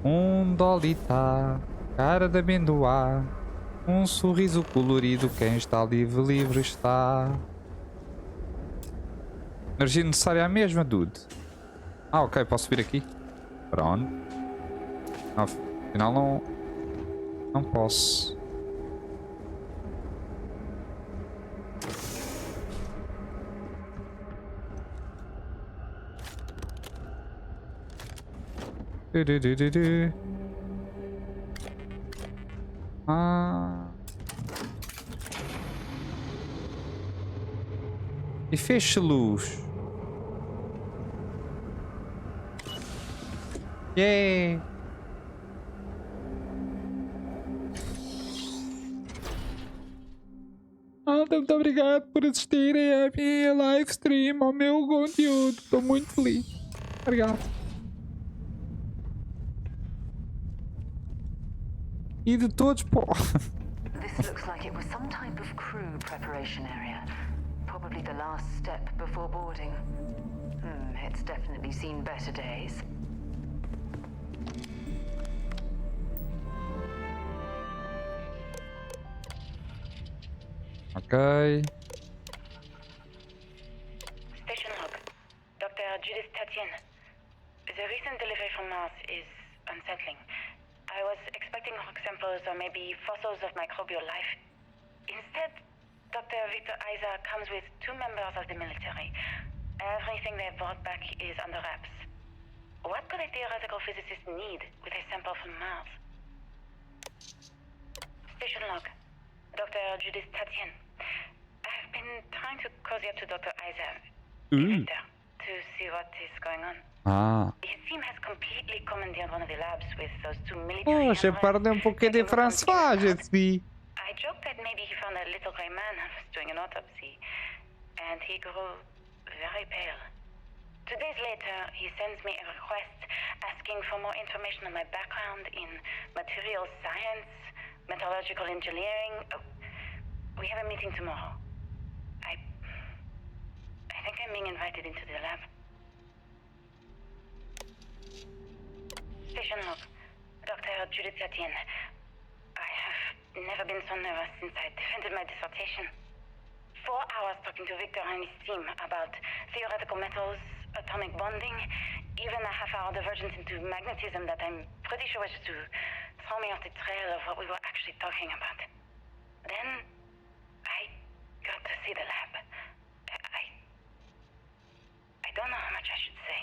Um dolitá, cara de amendoá. Um sorriso colorido, quem está livre, livre está. Energia necessária é a mesma, dude. Ah, ok, posso subir aqui. Pronto. Ah, afinal não... Não posso. Ah. E fecha luz. Yeah. Muito obrigado por assistirem a minha live stream, ao meu conteúdo. Estou muito feliz. Obrigado. E de todos, pô. This looks like it was some type of crew preparation area. Probably the last step before boarding. It's definitely seen better days. Ok. Station log. Dr. Judith Tatien. The recent delivery from Mars is unsettling. I was expecting rock samples or maybe fossils of microbial life. Instead, Dr. Victor Isa comes with 2 members of the military. Everything they brought back is under wraps. What could a theoretical physicist need with a sample from Mars? Station log. Dr. Judith Tatien. I've been trying to cozy up to Dr. Isa, Victor, to see what is going on. Ah. His team has completely commandeered one of the labs with those 2 military Poxa, perde um pouquinho de francês, esse. I joked that maybe he found a little grey man and was doing an autopsy, and he grew very pale. 2 days later, he sends me a request asking for more information on my background in materials science, metallurgical engineering. We have a meeting tomorrow. I think I'm being invited into the lab. Station log. Dr. Judith Tatien. I have never been so nervous since I defended my dissertation. 4 hours talking to Victor and his team about theoretical metals, atomic bonding, even a half-hour divergence into magnetism that I'm pretty sure was to throw me off the trail of what we were actually talking about. Then I got to see the lab. I don't know how much I should say.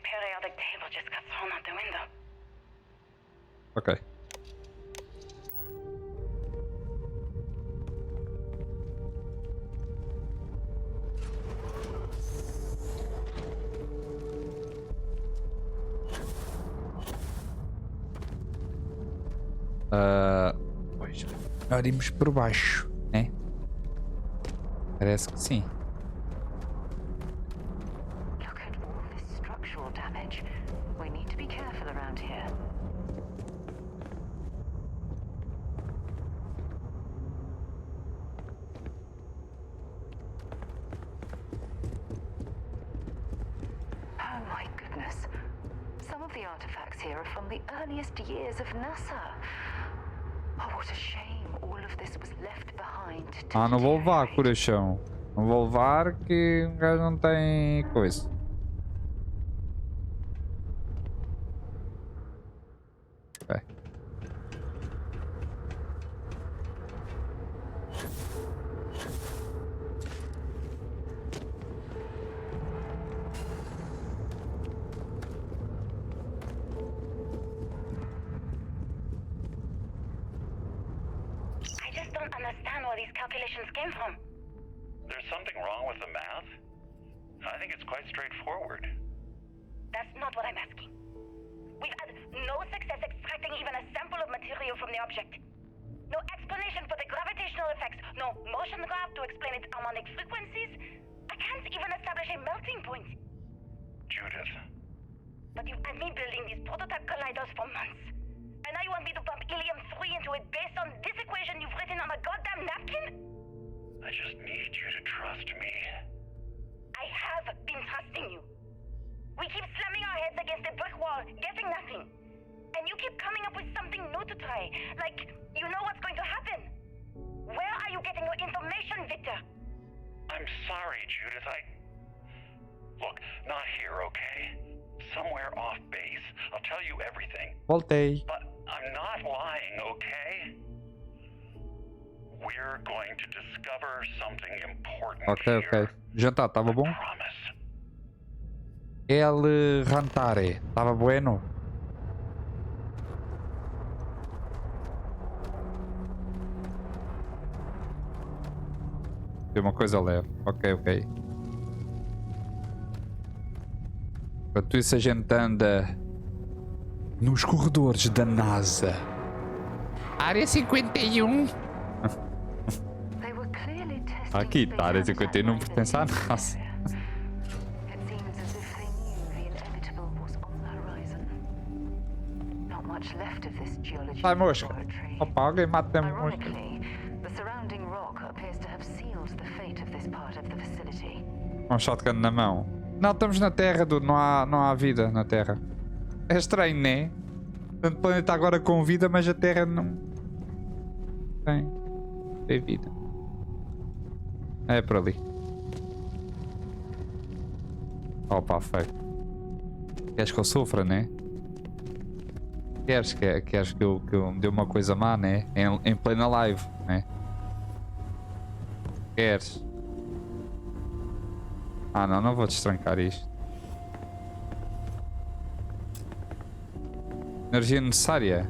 periodic table just got thrown out the window. Ok. Pois, melhor irmos por baixo, né? Parece que sim. Look at all this structural damage. We need to be careful around here. Oh my goodness. Some of the artifacts here are from the earliest years of NASA. Oh, what a shame all of this was left behind. Ah, não vou levar, coração. Não vou levar que o gajo não tem coisa. Ok. I just don't understand where these calculations came from. There's something wrong with the math? I think it's quite straightforward. That's not what I'm asking. We've had no success extracting even a sample of material from the object. No explanation for the gravitational effects. No motion graph to explain its harmonic frequencies. I can't even establish a melting point. Judith. But you've had me building these prototype colliders for months. And now you want me to pump helium-3 into it based on this equation you've written on a goddamn napkin? I just need you to trust me. I have been trusting you. We keep slamming our heads against a brick wall, getting nothing. And you keep coming up with something new to try. Like, you know what's going to happen. Where are you getting your information, Victor? I'm sorry, Judith. Look, not here, okay? Somewhere off base. I'll tell you everything. Voltei. But I'm not lying, okay? We're going to discover something important Ok. Jantar, tava bom? Promise. El rantare, tava bueno? Tem uma coisa leve. Ok. Enquanto isso a gente anda nos corredores da NASA. Área 51. Aqui, tá, área 51 não pertence à NASA. Sai, mosca. Opa, alguém mata a mosca. Com um shotgun na mão. Não, estamos na Terra, dude. Não há vida na Terra. É estranho, né? O planeta agora com vida, mas a Terra não tem vida. É por ali. Opa, feio. Queres que eu sofra, né? Queres que eu me dê uma coisa má, né? Em plena live, né? Queres? Ah, não vou destrancar isto. Energia necessária.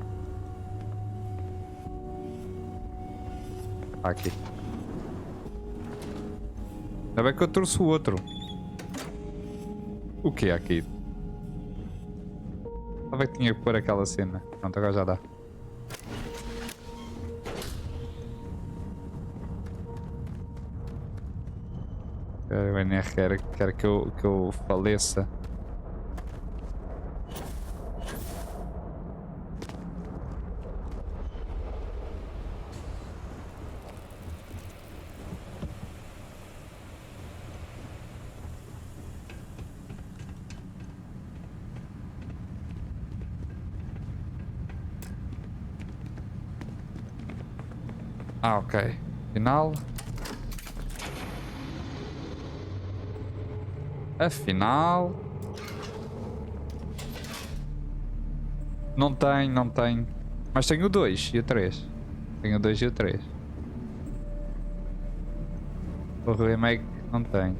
Aqui. Ainda bem que eu trouxe o outro. O que é aqui? Estava que tinha que pôr aquela cena. Pronto, agora já dá. O NR quer que eu faleça. Ah, ok. Final. Afinal. Não tem. Mas tenho o 2 e o 3. Tenho o 2 e o 3. O remake não tem.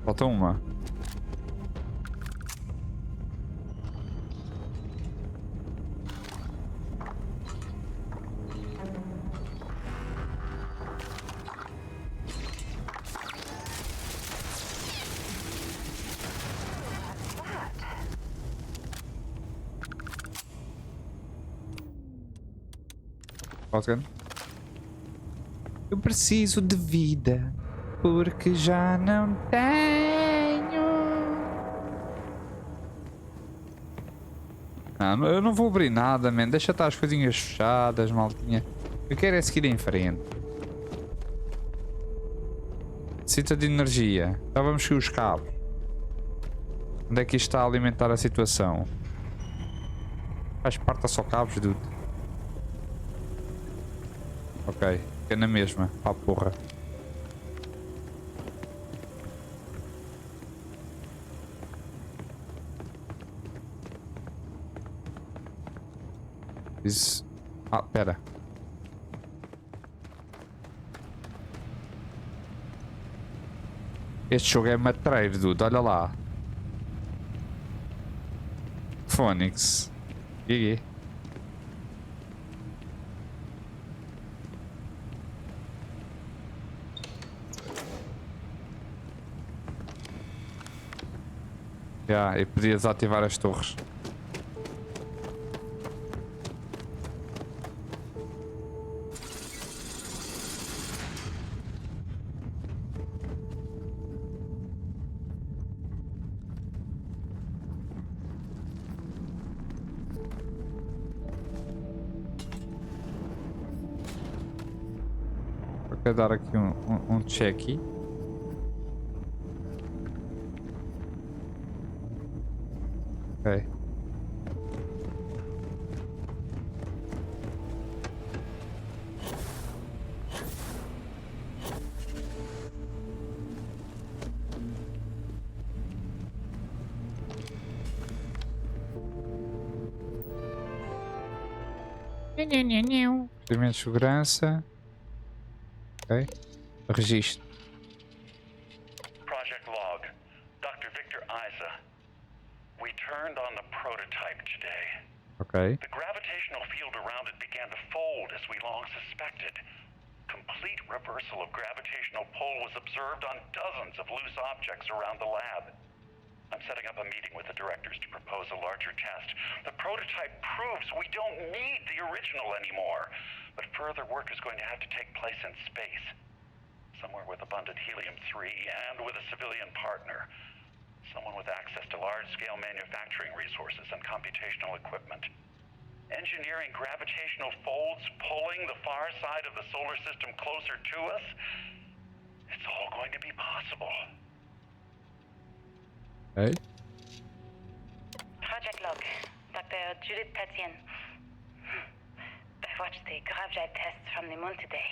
Falta uma. Eu preciso de vida porque já não tenho. Não, eu não vou abrir nada, man. Deixa estar as coisinhas fechadas, maltinha. Eu quero é seguir em frente. Cita de energia. Já vamos seguir os cabos. Onde é que isto está a alimentar a situação? Faz parte só cabos, dude. Ok, fica na mesma. Pá, porra. Isso. Ah, pera. Este jogo é matreiro, dude. Olha lá. Phoenix. GG. E podia desativar as torres. Vou dar aqui um check. Ok. Procedimento de segurança. Ok. Registro. Project log. Dr. Victor Isa. We turned on the prototype today. Ok. The gravitational field around it began to fold as we long suspected. Complete reversal of gravitational pull was observed on dozens of loose objects around the lab. I'm setting up a meeting with the directors to propose a larger test. The prototype proves we don't need the original anymore, but further work is going to have to take place in space. Somewhere with abundant helium-3 and with a civilian partner. Someone with access to large-scale manufacturing resources and computational equipment. Engineering gravitational folds pulling the far side of the solar system closer to us? It's all going to be possible. Hey. Project log. Dr. Judith Tatian. I watched the gravjite tests from the moon today.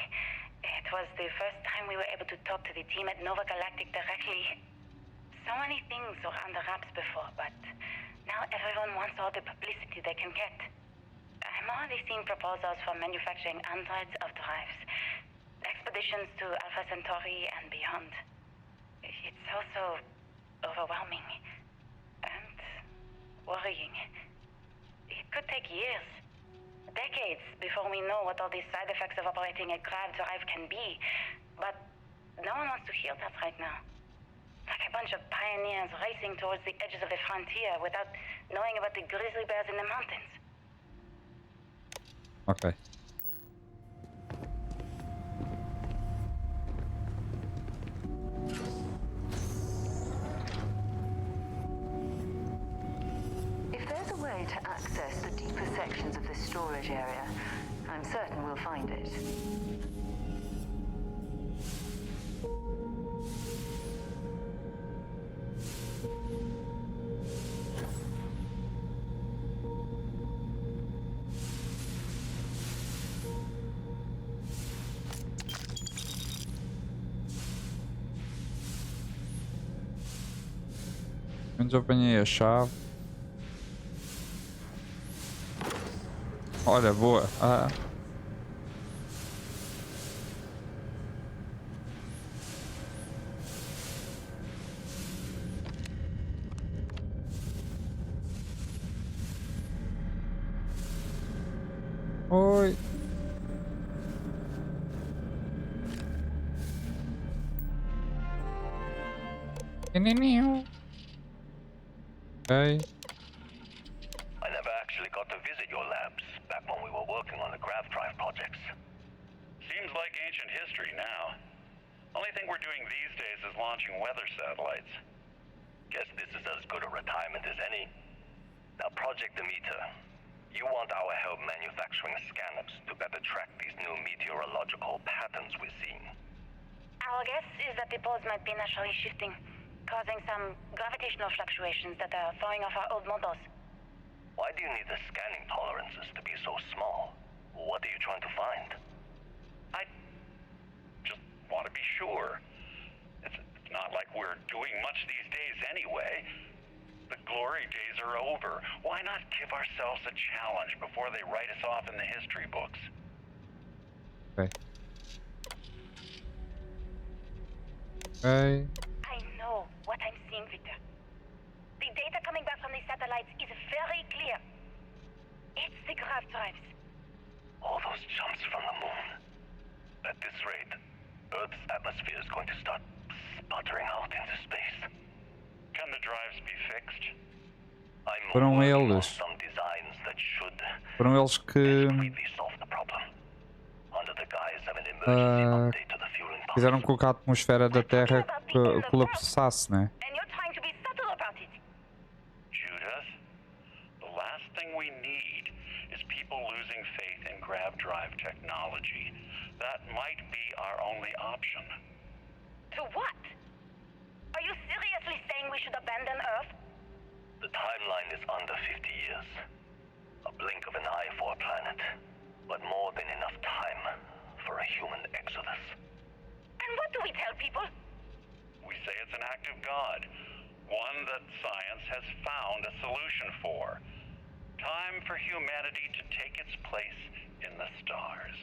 It was the first time we were able to talk to the team at Nova Galactic directly. So many things were under wraps before, but now everyone wants all the publicity they can get. I'm already seeing proposals for manufacturing androids of drives, expeditions to Alpha Centauri and beyond. It's also overwhelming and worrying. It could take years, decades, before we know what all the side effects of operating a grav drive can be. But no one wants to hear that right now. Like a bunch of pioneers racing towards the edges of the frontier without knowing about the grizzly bears in the mountains. Ok. If there's a way to access the deeper sections of this storage area, I'm certain we'll find it. Menos eu apanhei a chave. Olha, boa. Ah. Okay. I never actually got to visit your labs back when we were working on the grav drive projects. Seems like ancient history now. Only thing we're doing these days is launching weather satellites. Guess this is as good a retirement as any. Now, Project Demeter, you want our help manufacturing scanners to better track these new meteorological patterns we're seeing. Our guess is that the poles might be naturally shifting, causing some gravitational fluctuations that are throwing off our old models. Why do you need the scanning tolerances to be so small? What are you trying to find? I just want to be sure. It's not like we're doing much these days anyway. The glory days are over. Why not give ourselves a challenge before they write us off in the history books? Okay. Okay. I know what I'm seeing, Victor. The data coming back from the satellites is very clear. It's the grav drives. All those jumps from the moon. At this rate, Earth's atmosphere is going to start sputtering out into space. Can the drives be fixed? Foram eles. Some designs that should Foram eles que completely solve the problem. Under the guise of an emergency update to the fueling pump. quiseram que a atmosfera da Terra colapsasse, né? And you're trying to be subtle about it. Judith, the last thing we need is people losing faith in grav drive technology. That might be our only option. To what? Are you seriously saying we should abandon Earth? The timeline is under 50 years. A blink of an eye for a planet, but more than enough time for a human exodus. And what do we tell people? We say it's an act of God, one that science has found a solution for. Time for humanity to take its place in the stars.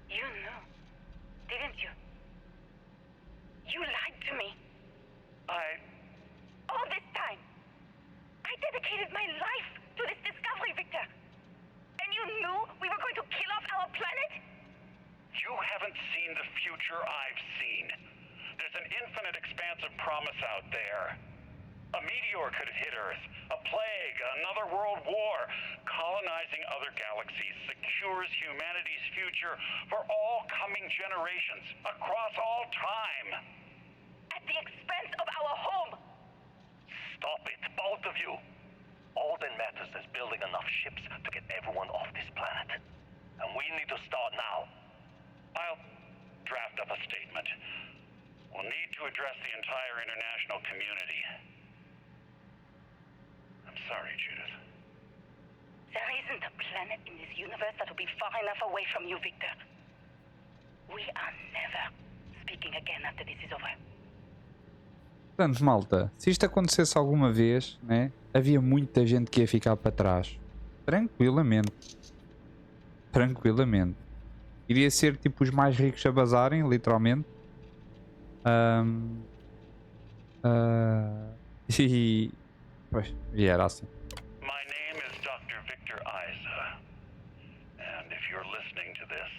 You knew, didn't you? You lied to me. All this time, I dedicated my life to this discovery, Victor. And you knew we were going to kill off our planet? You haven't seen the future I've seen. There's an infinite expanse of promise out there. A meteor could hit Earth, a plague, another world war. Colonizing other galaxies secures humanity's future for all coming generations, across all time. At the expense of our home. Stop it, both of you. All that matters is building enough ships to get everyone off this planet. And we need to start now. I'll draft up a statement. We'll need to address the entire international community. I'm sorry, Judith. There isn't a planet in this universe that will be far enough away from you, Victor. We are never speaking again after this is over. Portanto, malta, se isto acontecesse alguma vez, né, havia muita gente que ia ficar para trás. Tranquilamente. Tranquilamente. Iria ser tipo os mais ricos a bazarem, literalmente. E... Pois, e era assim. My name is Dr. Victor Isa. And if you're listening to this,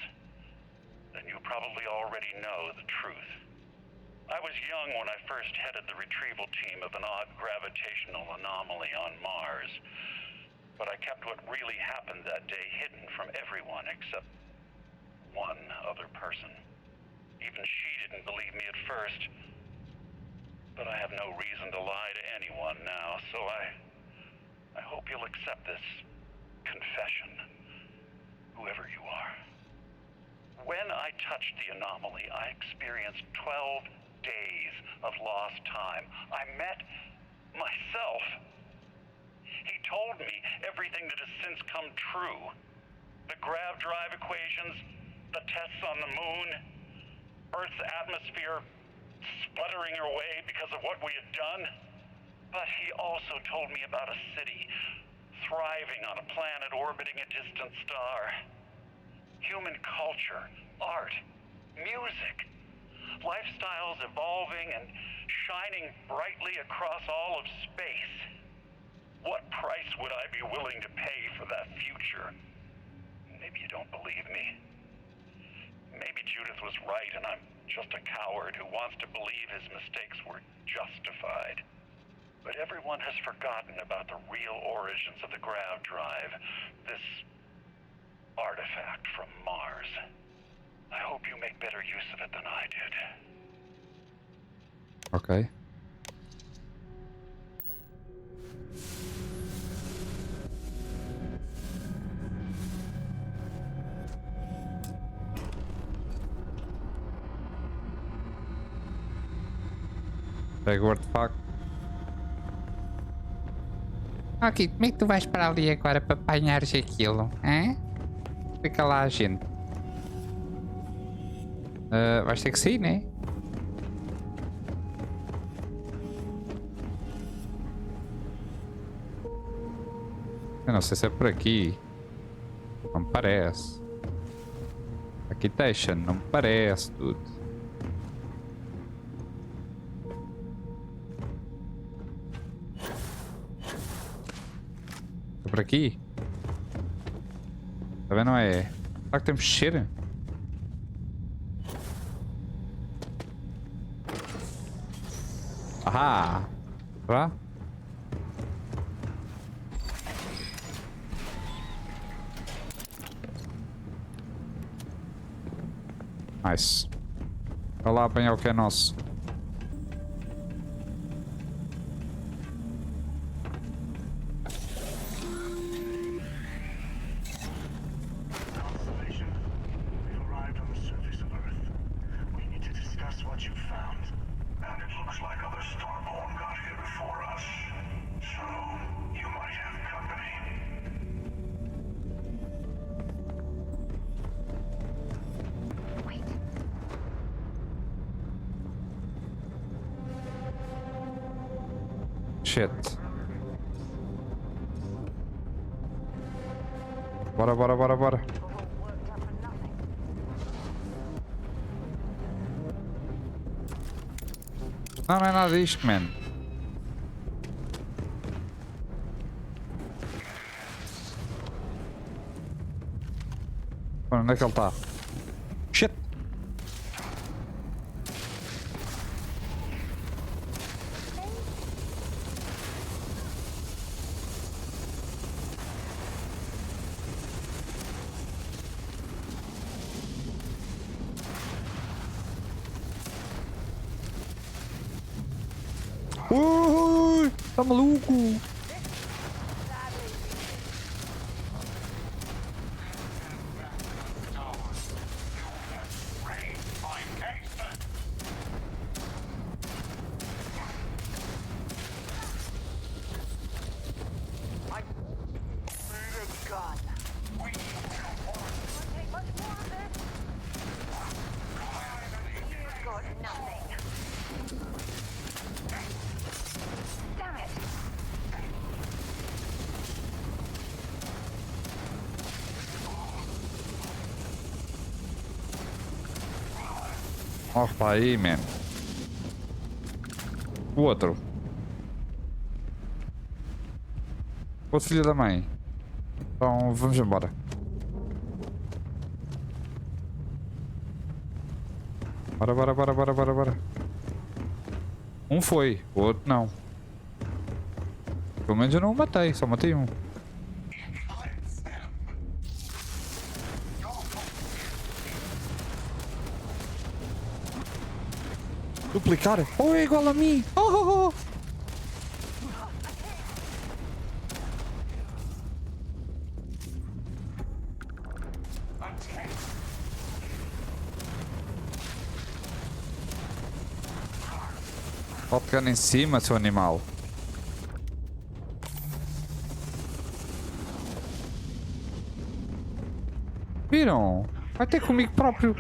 then you probably already know the truth. I was young when I first headed the retrieval team of an odd gravitational anomaly on Mars. But I kept what really happened that day hidden from everyone except one other person. Even she didn't believe me at first. But I have no reason to lie to anyone now, so I hope you'll accept this confession, whoever you are. When I touched the anomaly, I experienced 12 days of lost time. I met myself. He told me everything that has since come true. The grav drive equations, the tests on the moon, Earth's atmosphere sputtering away because of what we had done. But he also told me about a city thriving on a planet orbiting a distant star. Human culture, art, music, lifestyles evolving and shining brightly across all of space. What price would I be willing to pay for that future? Maybe you don't believe me. Maybe Judith was was right and I'm just a coward who wants to believe his mistakes were justified. But everyone has forgotten about the real origins of the grav drive, this artifact from Mars. I hope you make better use of it than I did. Ok. Pega o artefacto. Ok, como é que tu vais para ali agora para apanhares aquilo? Hã? Fica lá, gente. Vais ter que sair, né? Eu não sei se é por aqui. Não me parece. AKITO, não me parece tudo. É por aqui? Tá vendo? Não é? Será que temos que descer? Ah! Vá? Nice. Vai lá apanhar o que é nosso. Shit. Bora, bora, bora, bora. Não, não é nada disto, man. Onde é que ele está? Shit. Ui, tá maluco? Morre para aí, man. O outro. O outro filho da mãe. Então vamos embora. Bora, bora, bora, bora, bora, bora. Um foi, o outro não. Pelo menos eu não o matei, só matei um. Duplicar? Oh, é igual a mim! Oh, oh, oh. Pode pegar em cima, seu animal. Viram? Vai ter comigo próprio.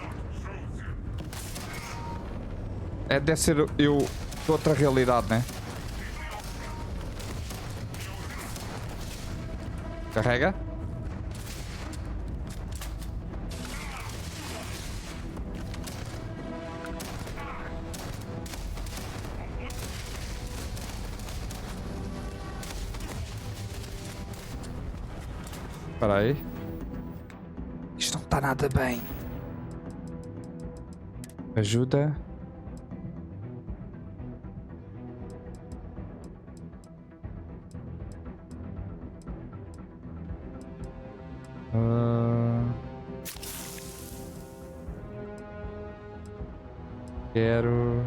É, deve ser eu de outra realidade, né? Carrega. Espera aí. Isto não está nada bem. Ajuda. Quero.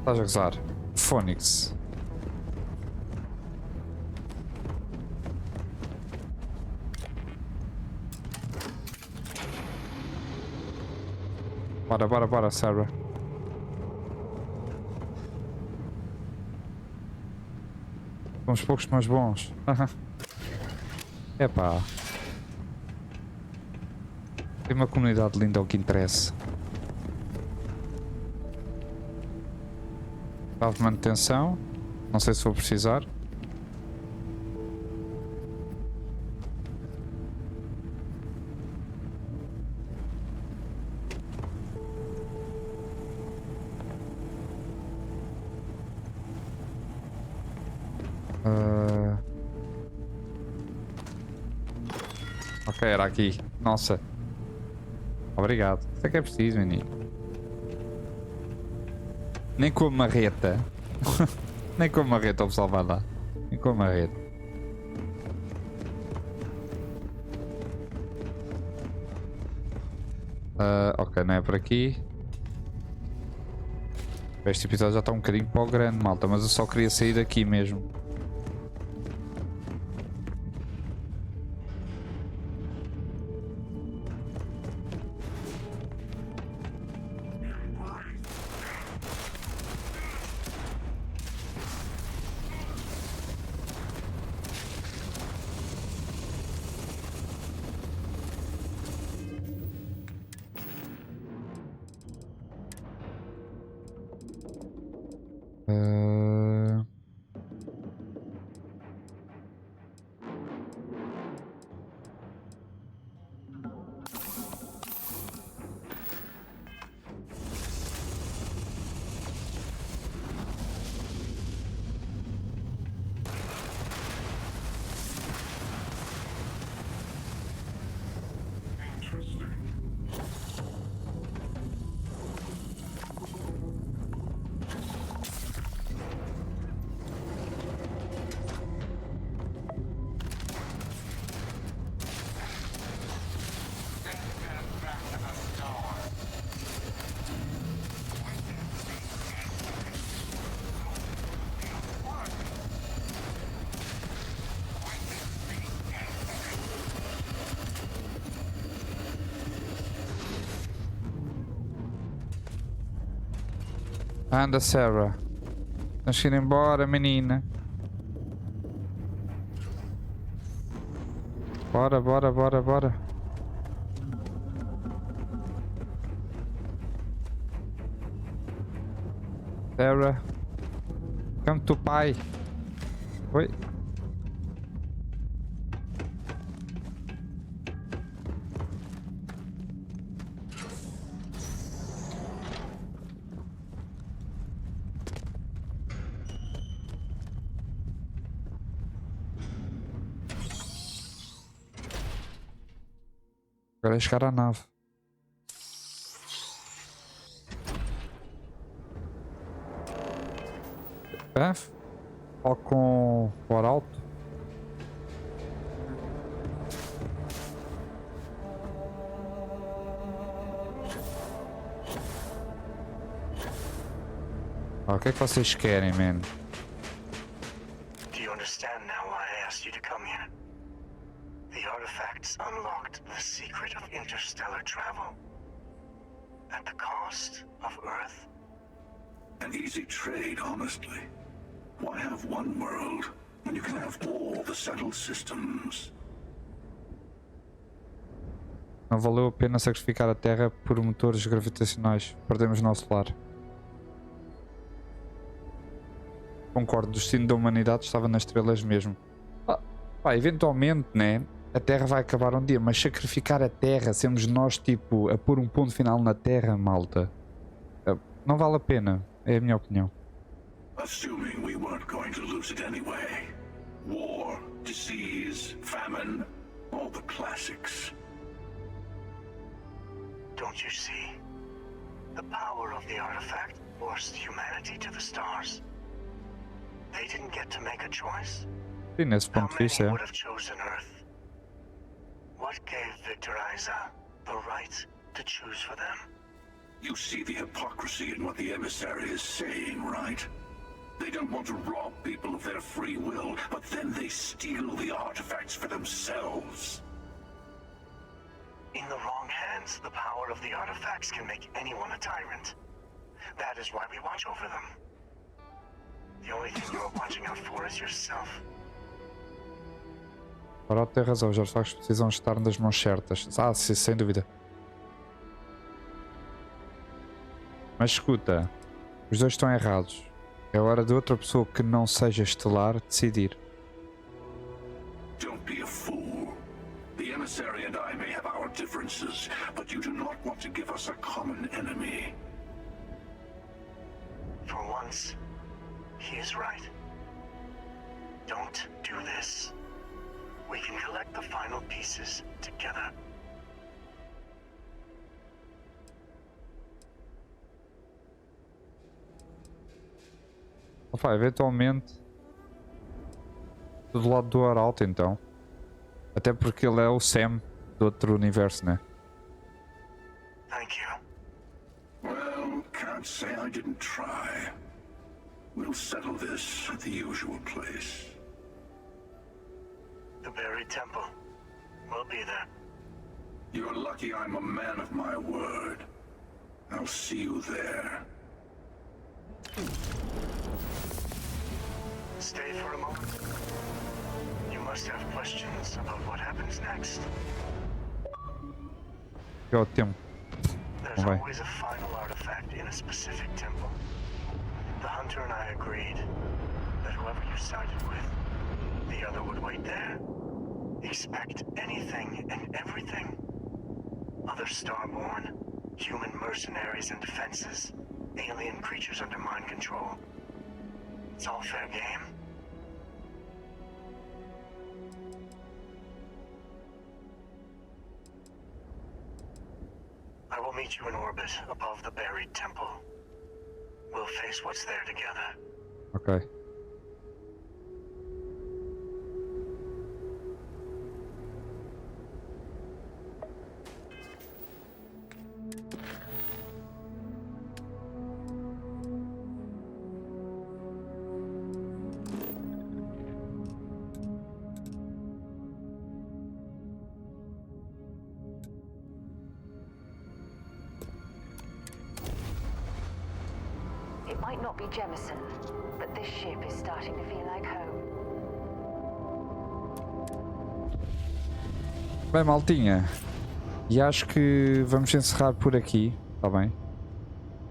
Estás a gozar? Phoenix. Bora, Sarah. Somos poucos, mas bons. Epá. Tem uma comunidade linda, é o que interessa. De manutenção, não sei se vou precisar. Ok, era aqui. Nossa. Obrigado. Isso é que é preciso, menino. Nem com a marreta. Nem com a marreta o pessoal vai lá. Nem com a marreta. Ok, não é por aqui. Este episódio já está um bocadinho para o grande, malta. Mas eu só queria sair daqui mesmo. Anda, Sarah. Tens que ir embora, menina. Bora. Sarah. Come to pai. Oi. Agora é chegar à nave. F? Ou com por alto? O que é que vocês querem, man? Do you understand now why I asked you to come here? The artifacts unlocked the secret of interstellar travel. At the cost of Earth. An easy trade, honestly. Why have one world when you can have all the settled systems? Não valeu a pena sacrificar a Terra por motores gravitacionais. Perdemos o nosso lar. Concordo, o destino da humanidade estava nas estrelas mesmo. Pá, eventualmente, né? A Terra vai acabar um dia, mas sacrificar a Terra, sermos nós, tipo, a pôr um ponto final na Terra, malta, não vale a pena. É a minha opinião. Assuming we weren't going to lose it anyway. War, disease, famine, all the classics. Don't you see? The power of the artifact forced humanity to the stars. They didn't get to make a choice. Sim, nesse How ponto de many vista, would have chosen Earth? What gave Victor Isa the right to choose for them? You see the hypocrisy in what the emissary is saying, right? They don't want to rob people of their free will, but then they steal the artifacts for themselves. In the wrong hands, the power of the artifacts can make anyone a tyrant. That is why we watch over them. The only thing you're watching out for is yourself. Para ter razão, os artefactos precisam estar nas mãos certas. Ah, sim, sem dúvida. Mas escuta, os dois estão errados. É hora de outra pessoa que não seja estelar decidir. Don't be a fool. The emissary and I may have our differences, but you do not want to give us a common enemy. For once, he is right. Don't do this. We can collect the final pieces together. Opa, eventualmente do lado do Arauto, então. Até porque ele é o Sam do outro universo, né? Thank you. Well, can't say I didn't try. We'll settle this at the usual place. The buried temple. We'll be there. You're lucky I'm a man of my word. I'll see you there. Stay for a moment. You must have questions about what happens next. Que é o tempo. There's always a final artifact in a specific temple. The hunter and I agreed that whoever you sided with, the other would wait there. Expect anything and everything. Other starborn, human mercenaries and defenses, alien creatures under mind control. It's all fair game. I will meet you in orbit above the buried temple. We'll face what's there together. Ok. It might not be Jemison, but this ship is starting to feel like home. Bem, maltinha. E acho que vamos encerrar por aqui, está bem?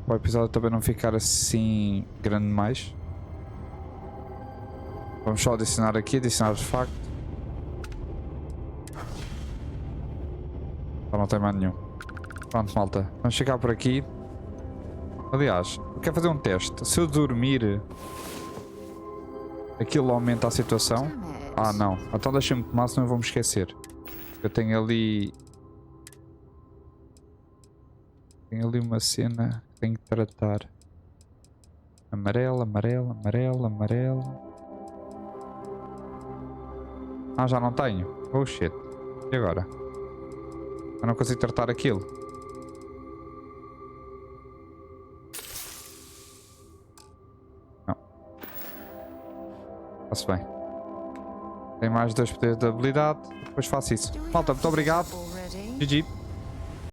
Para o episódio também não ficar assim grande demais. Vamos só adicionar aqui, adicionar artefacto. Não tem mais nenhum. Pronto, malta. Vamos ficar por aqui. Aliás, eu quero fazer um teste. Se eu dormir, aquilo aumenta a situação? Ah, não. Então deixa-me tomar, senão eu vou me esquecer. Eu tenho ali... Tenho ali uma cena que tenho que tratar. Amarelo, amarelo, amarelo, amarelo. Ah, já não tenho. Oh shit. E agora? Eu não consigo tratar aquilo. Não. Faço bem. Tem mais 2 poderes de habilidade. Depois faço isso. Malta, muito obrigado. GG.